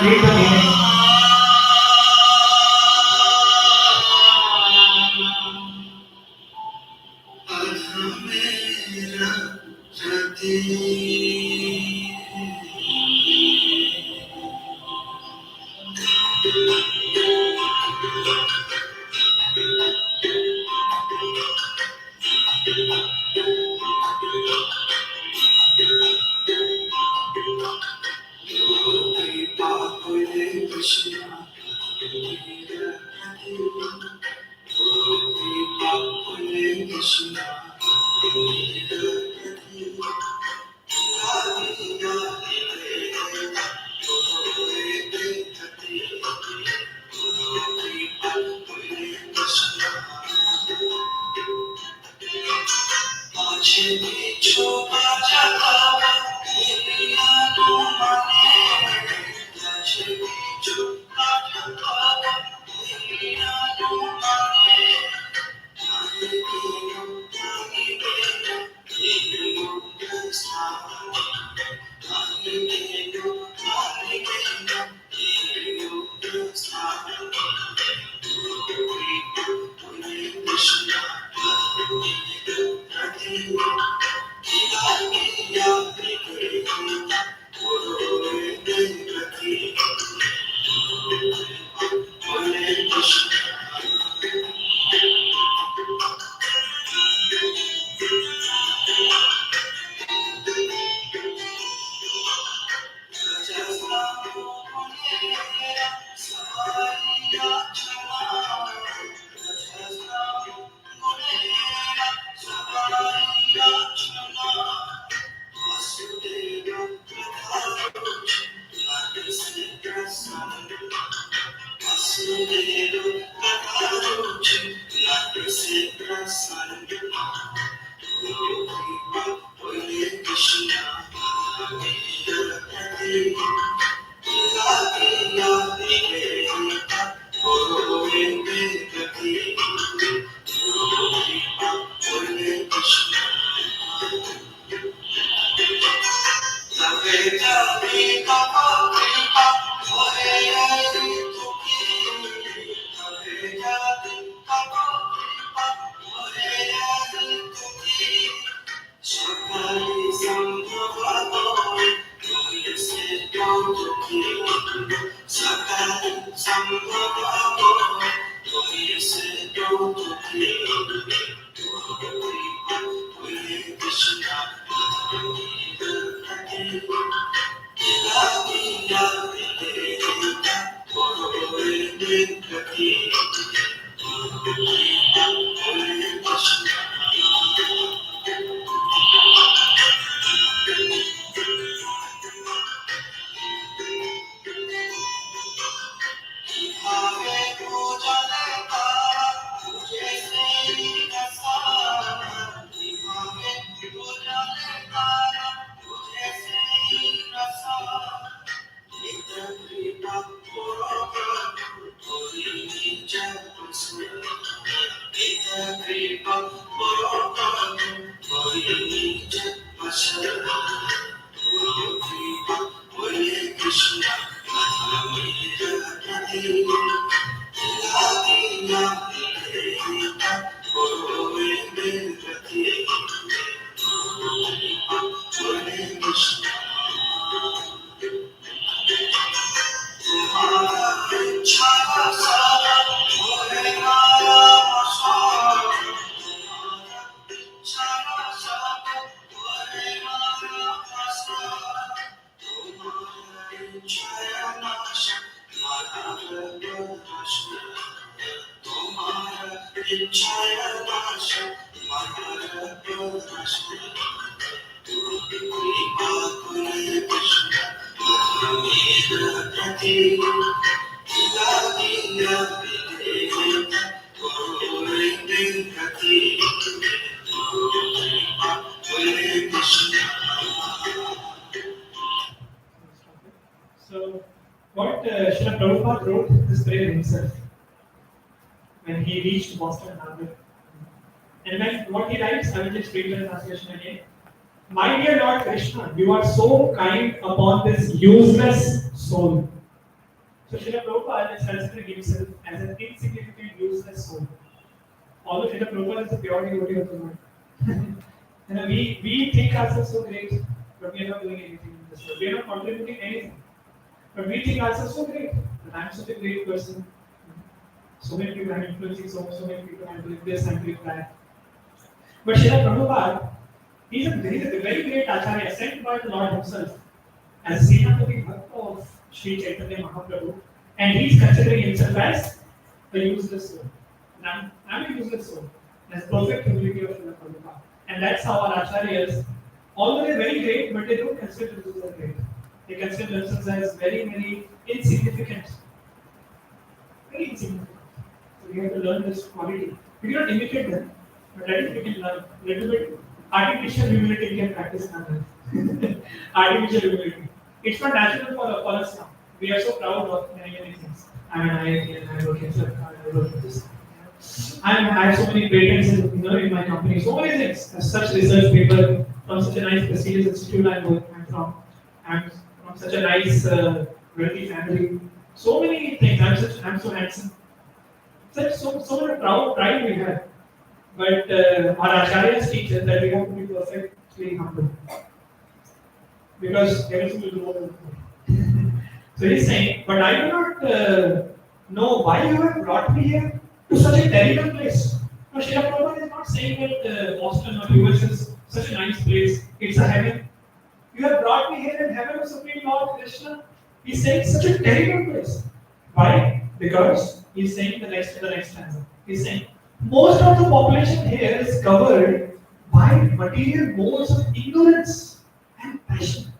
So, what Srila Prabhupada wrote this prayer himself when he reached Boston Harbor. And when what he writes, I will just read the translation again. My dear Lord Krishna, you are so kind upon this useless soul. So Srila Prabhupada is considering himself as an insignificant, useless soul. Although Srila Prabhupada is the pure devotee of the Lord. we think ourselves so great, but we are not doing anything in this world. We are not contributing anything. But we think ourselves so great, that I am such a great person. So many people are influencing so many people, I'm doing this, I'm doing that. But Srila Prabhupada, he's a very great Acharya sent by the Lord himself as a Senapati Bhakta of Sri Chaitanya Mahaprabhu, and he's considering himself as a useless soul. And I'm a useless soul. That's perfect humility of Srila Prabhupada. And that's how our Acharyas, although they're very great, but they don't consider themselves as great. They consider themselves as very insignificant. Very insignificant. So we have to learn this quality. We cannot imitate them, but at least we can learn a little bit. Artificial humility we can practice in our life. Artificial humility. It's not natural for us now. We are so proud of many things. I'm an IIT and I work in I work in this. I have so many patents in my company, so many things. As such research paper from such a nice prestigious institute I'm from. I'm from such a nice wealthy family. So many things. I'm so handsome. So much pride we have. But our acharyas teach us that we have to be perfectly humble. Because everything will do more than So he's saying, but I do not know why you have brought me here to such a terrible place. Now, Srila Prabhupada is not saying that Boston or US is such a nice place, it's a heaven. You have brought me here in heaven of Supreme Lord Krishna. He's saying such a terrible place. Why? Because he's saying the next stanza. He's saying, most of the population here is covered by material modes of ignorance and passion.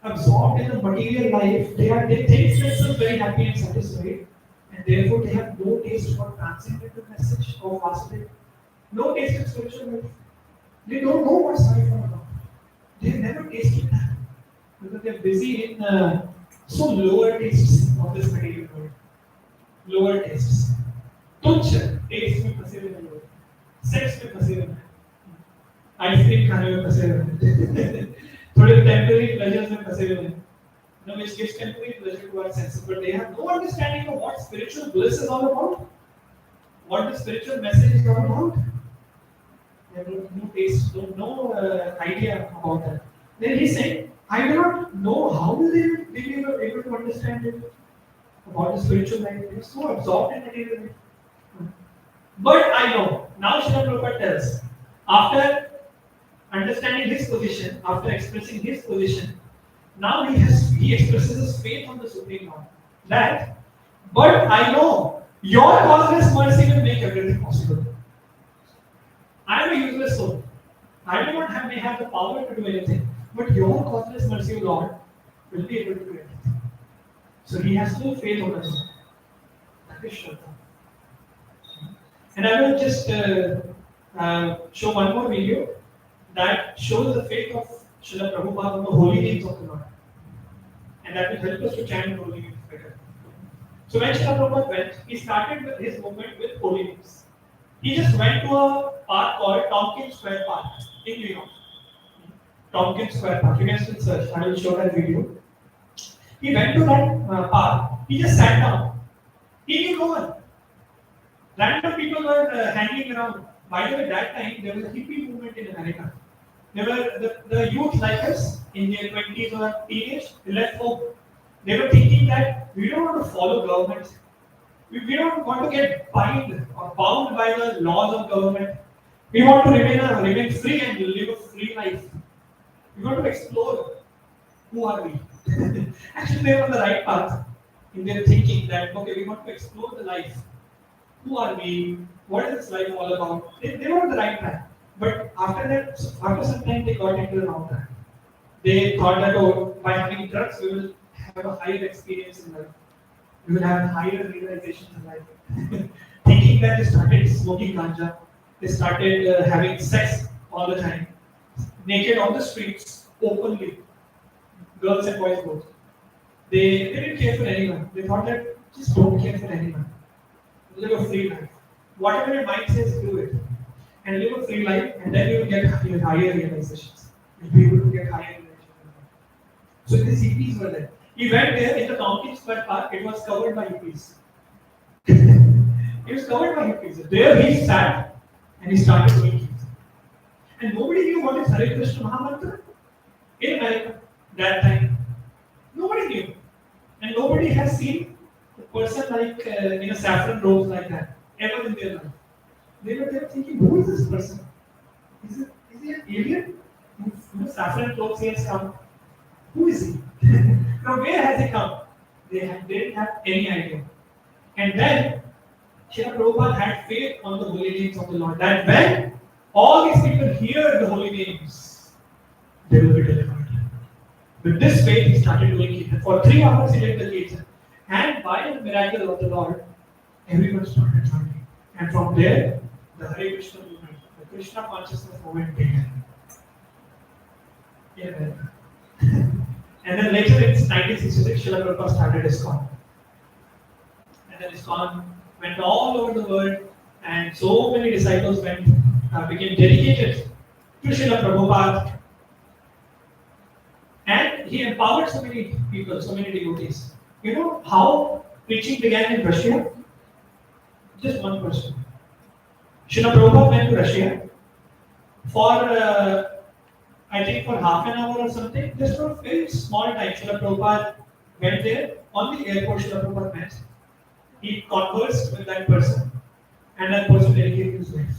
Absorbed in the material life, they think themselves very happy and satisfied, and therefore they have no taste for transcendental message of Vasudeva, no taste of spiritual life. They don't know what's life all about. They have never tasted that because they are busy in so lower tastes of this material world. Lower tastes. तुच्छ test में फंसे हुए लोग, sex में फंसे हुए हैं, ice cream खाने में फंसे हुए हैं, थोड़े टेम्पररी प्लेजर्स में फंसे हुए हैं. No, which gives temporary pleasure to our senses, but they have no understanding of what spiritual bliss is all about, what the spiritual message is all about. They have no taste, no idea about that. Then he said, I do not know how they were able to understand it about the spiritual life. They are so absorbed in material life. But I know, now Srila Prabhupada tells, after understanding his position, after expressing his position, now he expresses his faith on the Supreme Lord. That, but I know your causeless mercy will make everything possible. I am a useless soul. I do not may have the power to do anything, but your causeless mercy, O Lord, will be able to do everything. So he has full faith on us. That is Shraddha. And I will just show one more video that shows the faith of Srila Prabhupada on the holy names of the Lord. And that will help us to chant holy names better. So when Srila Prabhupada went, he started with his movement with holy names. He just went to a park called Tompkins Square Park in New York. Tompkins Square Park. You can still search. I will show that video. He went to that park. He just sat down. He knew no one. Random people were hanging around. By the way, that time there was a hippie movement in America. There were the youth like us in their 20s or teenage, they left home. They were thinking that we don't want to follow government. We don't want to get bind or bound by the laws of government. We want to remain free and live a free life. We want to explore who are we. Actually, they were on the right path in their thinking that okay, we want to explore the life. Who are we? What is this life all about? They were on the right track. But After that, after some time, they got into the wrong track. They thought that, oh, by having drugs, we will have a higher experience in life. We will have higher realizations in life. Thinking that they started smoking ganja, they started having sex all the time, naked on the streets, openly, girls and boys both. They didn't care for anyone. They thought that just don't care for anyone. Live a free life. Whatever your mind says, do it. And live a free life, and then you will get higher realizations. You'll be able to get higher realizations. So the hippies were there. He went there in the Tompkins Square Park, it was covered by hippies. It was covered by hippies. There he sat and he started doing things. And nobody knew what is Hare Krishna Mahamantra in America that time. Nobody knew. And nobody has seen a person like in a saffron robes like that ever in their life. They were thinking, who is this person? Is he an alien? Saffron clothes he has come. Who is he? From where has he come? They didn't have any idea. And then Srila Prabhupada had faith on the holy names of the Lord. That when all these people hear the holy names, they will be delivered. With this faith, he started doing Kirtan. For 3 hours, he did the Kirtan. And by the miracle of the Lord, everyone started chanting. And from there, the Hare Krishna movement, the Krishna consciousness movement began. And then later in 1966, Srila Prabhupada started ISKCON. And then ISKCON went all over the world, and so many disciples became dedicated to Srila Prabhupada. And he empowered so many people, so many devotees. You know how preaching began in Russia? Just one person. Srila Prabhupada went to Russia for, I think, for half an hour or something. Just for a very small time. Srila Prabhupada went there. On the airport, Srila Prabhupada met. He conversed with that person, and that person dedicated his life.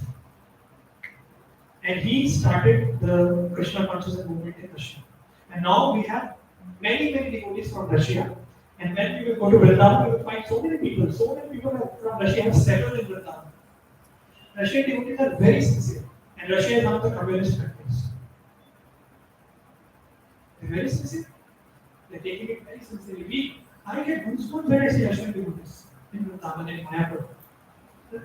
And he started the Krishna consciousness movement in Russia. And now we have many devotees from Russia. And when we will go to Vrindavan, we will find so many people from Russia have settled in Vrindavan. Russian devotees are very sincere. And Russia is one of the communist countries. They're very sincere. They're taking it very sincerely. I get goosebumps when I see Russian devotees in Vrindavan and Mayapur.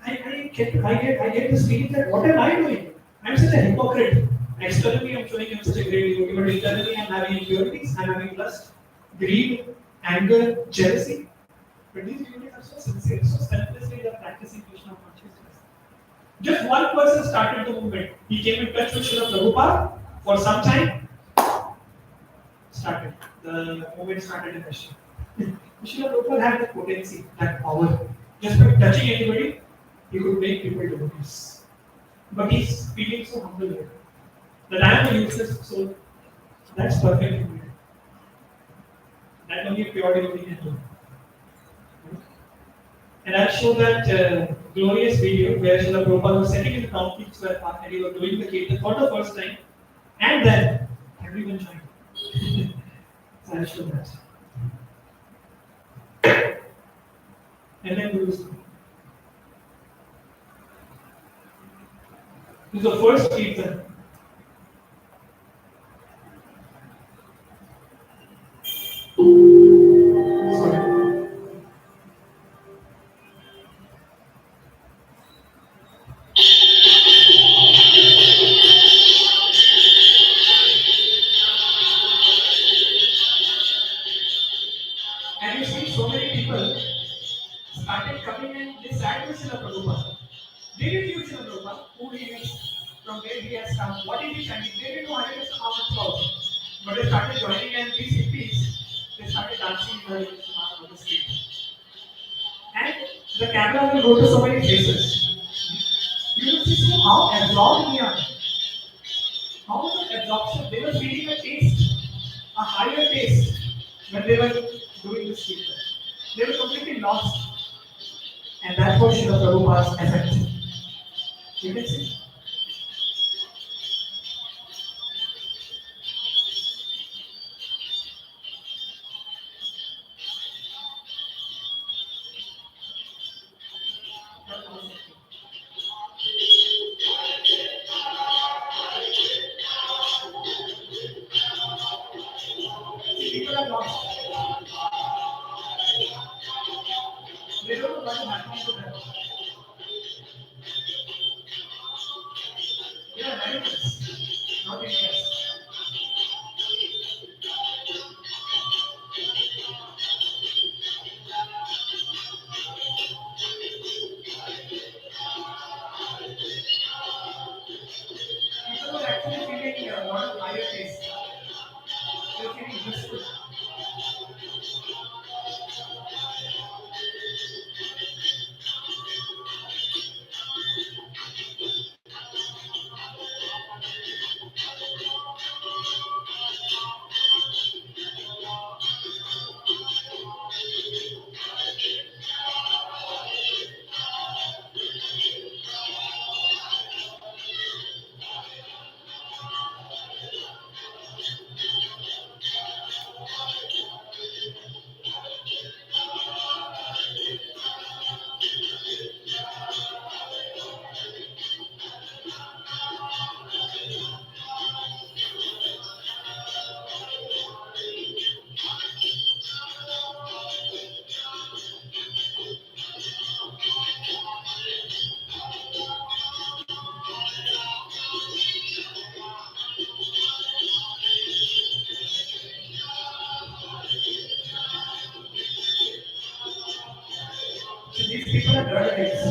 I get this feeling that what am I doing? I'm such a hypocrite. Externally, I'm showing I'm such a great devotee, but internally, I'm having impurities, I'm having lust, greed, anger, jealousy. But these devotees are so sincere, so selflessly they're practicing Krishna consciousness. Just one person started the movement. He came in touch with Srila Prabhupada for some time. The movement started in Russia. Srila Prabhupada had that potency, that power. Just by touching anybody, he could make people devotees. But he's feeling so humble here. That I am a useless soul. That's perfect in me. That only a pure devotee can do. And I'll show that glorious video where Srila Prabhupada was sitting in the Tompkins Square Park and he was doing the Kirtan for the first time. And then everyone joined. So I'll show that. And then we will start. This is the first Kirtan. Sorry. And you see so many people started coming and they sat with Srila Prabhupada. They didn't use Srila Prabhupada, who he is, from where he has come, what is he chanting. They didn't know Hare Krishna Mahamantra also. But they started joining and these hippies, they started dancing Hare Krishna Mahamantra on the street. And the camera will go to so many places. You will see how absorbed we are. How much of absorption. They were feeling a taste, a higher taste when they were doing this treatment. They were completely lost. And that's what Srila Prabhupada's effect. You can see. Americans, not Indians. People were actually feeling a lot of higher taste. They were feeling blissful. So these people are drug addicts.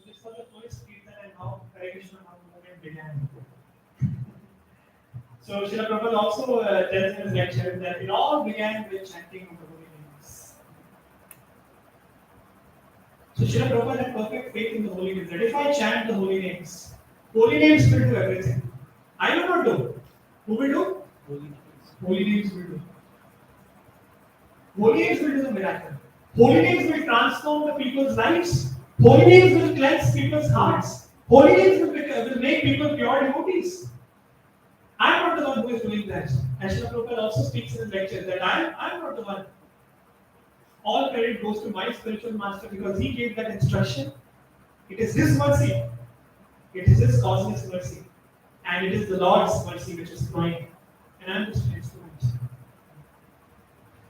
This was the first reason and how Hare Krishna movement began. So Srila Prabhupada also tells in his lecture that it all began with chanting of the holy names. So Srila Prabhupada had perfect faith in the holy names. That if I chant the holy names will do everything. I will not do. Who will do? Holy names will do. Holy names will do the miracle. Holy names will transform the people's lives. Holy names will cleanse people's hearts. Holy names will make people pure devotees. I am not the one who is doing that. And Srila Prabhupada also speaks in his lecture that I am not the one. All credit goes to my spiritual master because he gave that instruction. It is his mercy. It is his causeless mercy. And it is the Lord's mercy which is flowing. And I am just an instrument.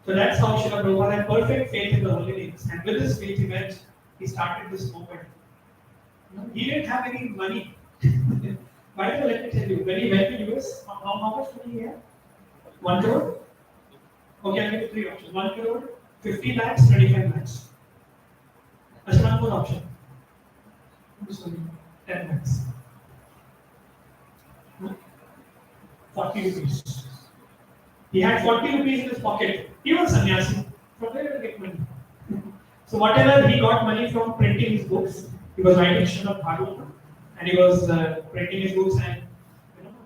So that's how Srila Prabhupada had perfect faith in the holy names. And with this faith event, he started this movement. He didn't have any money. By the way, let me tell you, when he went to US, how much money he had? 1 crore? Okay, I'll give you 3 options. 1 crore, 50 lakhs, 25 lakhs. That's one more option. 10 lakhs. 40 rupees. He had 40 rupees in his pocket. He was sannyasi. From where did he get money? So whatever he got money from printing his books, he was writing Srimad Bhagavatam, and he was printing his books, and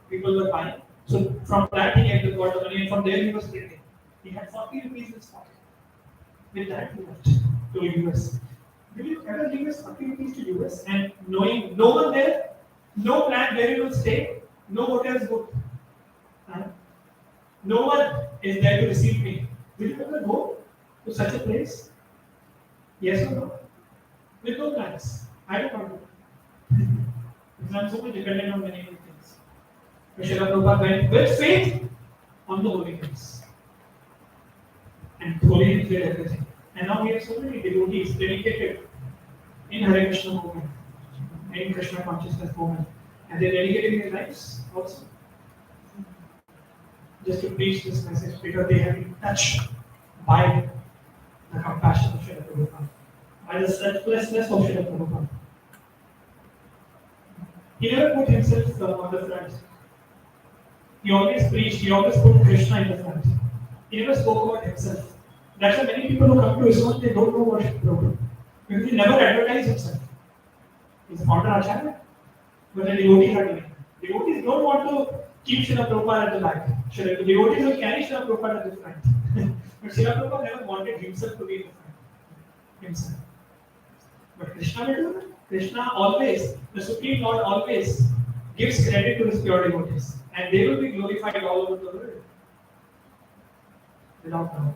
people were buying. So from that he got the money, and from there he was printing. He had 40 rupees in his pocket. With that he left to US. Will you ever leave us 40 rupees to US and knowing no one there, no plan where you will stay, no hotels booked, no one is there to receive me? Will you ever go to such a place? Yes or no? With no plans. I don't want to. Because I'm so much dependent on many things. But Srila Prabhupada went with faith on the holy names. And holy names did everything. And now we have so many devotees dedicated in Hare Krishna movement, in Krishna consciousness movement. And they're dedicating their lives also. Just to preach this message because they have been touched by the compassion of Srila Prabhupada, by the selflessness of Srila Prabhupada. He never put himself on the front. He always preached, he always put Krishna in the front. He never spoke about himself. That's why many people who come to Islam, they don't know what Srila Prabhupada. Because he never advertised himself. He's a founder Acharya, but the devotees are doing it. Devotees don't want to keep Srila Prabhupada at the back. The devotees will carry Srila Prabhupada at the front. But Srila Prabhupada never wanted himself to be in the front. Himself. But Krishna will do that. Krishna always, the Supreme Lord always gives credit to his pure devotees, and they will be glorified all over the world without doubt.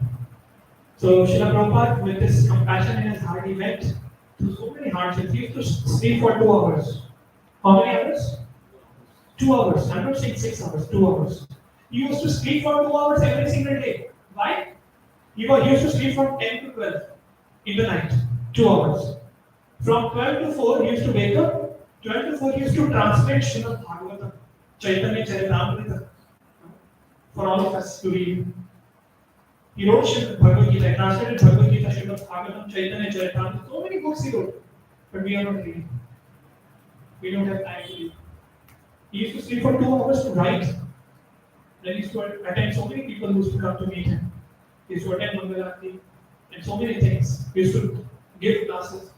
So Srila Prabhupada, with this compassion in his heart, he went through so many hardships. He used to sleep for 2 hours. How many hours? 2 hours. I'm not saying 6 hours, 2 hours. He used to sleep for 2 hours every single day. Why? He used to sleep from 10 to 12 in the night, 2 hours. From 12 to 4, he used to wake up. 12 to 4, he used to translate Srimad Bhagavatam, Chaitanya Charitamrita for all of us to read. He wrote Srimad Bhagavad Gita, translated Bhagavad Gita, Srimad Bhagavatam, Chaitanya Charitamrita. So many books he wrote, but we are not reading. We don't have time to read. He used to sleep for 2 hours to write. Then he used to attend so many people who used to come to meet him. He used to attend Mangalarti and so many things. He used to give classes.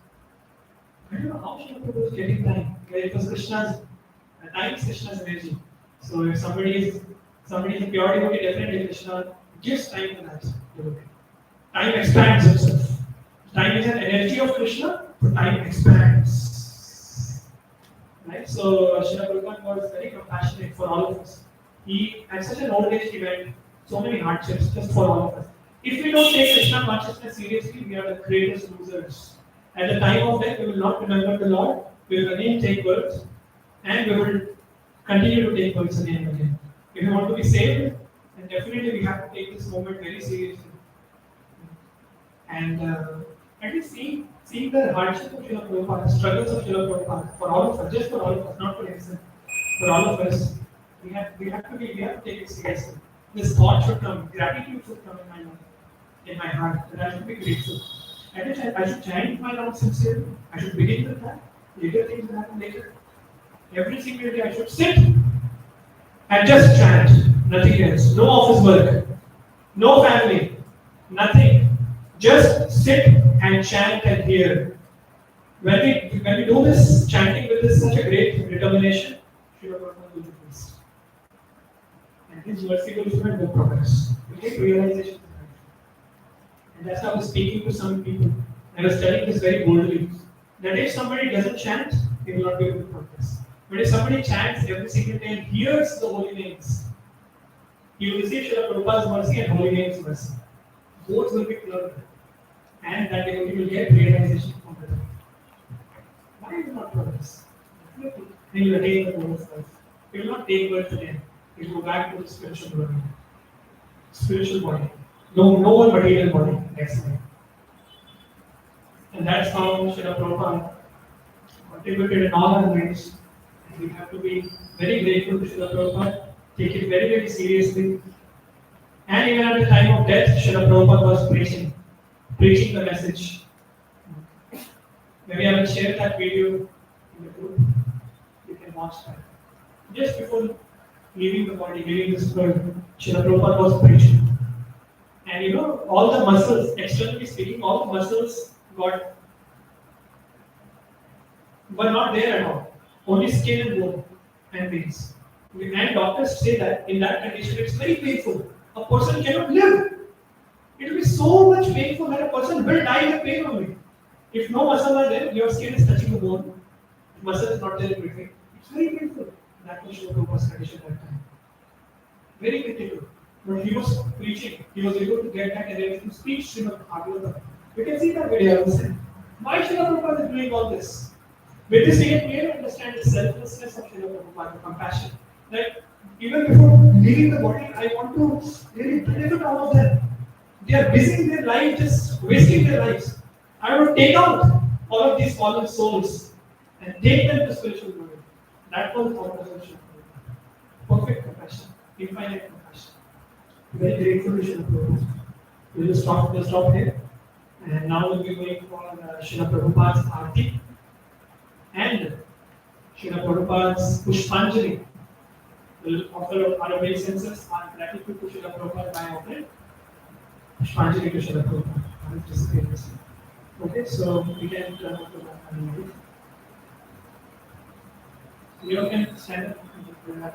I don't know how Srila was getting time. It was Krishna's time is Krishna's energy. So if somebody is a pure devotee, definitely Krishna gives time to that devotee. Time expands itself. Time is an energy of Krishna, so time expands. Right? So Srila Prabhupada was very compassionate for all of us. He, at such an old age, he went so many hardships just for all of us. If we don't take Krishna consciousness seriously, we are the greatest losers. At the time of death, we will not remember the Lord. We will again take birth, and we will continue to take births again and again. If we want to be saved, then definitely we have to take this moment very seriously. And at least seeing the hardship of Srila Prabhupada, the struggles of Srila Prabhupada, for all of us, just for all of us, not for himself, for all of us, we have to take it seriously. This thought should come, gratitude should come in my mind, in my heart, that I should be grateful. At least I should chant my Lord sincerely. I should begin with that. Later things will happen later. Every single day I should sit and just chant, nothing else. No office work, no family, nothing. Just sit and chant and hear. When we do this chanting with such a great determination, Srila Prabhupada will be pleased. And his mercy will give no progress. We take realization. And that's how I was speaking to some people. I was telling this very boldly. That if somebody doesn't chant, he will not be able to progress. But if somebody chants every single day and hears the holy names, he will receive Srila Prabhupada's mercy and holy names mercy. Both will be clear. And that devotee will get realization from the devotee. Why will not progress? He will attain the goal of life. He will not take birth again. He will go back to the spiritual body. Spiritual body. No one material body. Next time. And that's how Srila Prabhupada contributed in all our ways. We have to be very grateful to Srila Prabhupada, take it very, very seriously. And even at the time of death, Srila Prabhupada was preaching the message. Maybe I will share that video in the group. You can watch that. Just before leaving the body, leaving this world, Srila Prabhupada was preaching. And all the muscles, externally speaking, all the muscles were not there at all. Only skin and bone and veins. And doctors say that in that condition it's very painful. A person cannot live. It will be so much painful that a person will die with pain only. If no muscle are there, your skin is touching the bone. The muscle is not there in between. It's very painful. That was Srila Prabhupada's condition at that time. Very critical. But he was preaching. He was able to get that and to speak Srimad Bhagavatam. You can see that video. Why Srila Prabhupada is doing all this? With this, we can clearly understand the selflessness of Srila Prabhupada, the compassion. That even before leaving the body, I want to really benefit all of them. They are busy in their life, just wasting their lives. I want to take out all of these fallen souls and take them to spiritual glory. That was the purpose of Srila Prabhupada. Perfect compassion, infinite compassion. Very grateful to Srila Prabhupada. We'll stop here. And now we'll be going for Srila Prabhupada's Aarti and Srila Prabhupada's Pushpanjali. We'll offer our obeisances and gratitude to Srila Prabhupada by offering Pushpanjali to Srila Prabhupada. I'll participate in this. Okay, so we can turn off the light. You can stand up and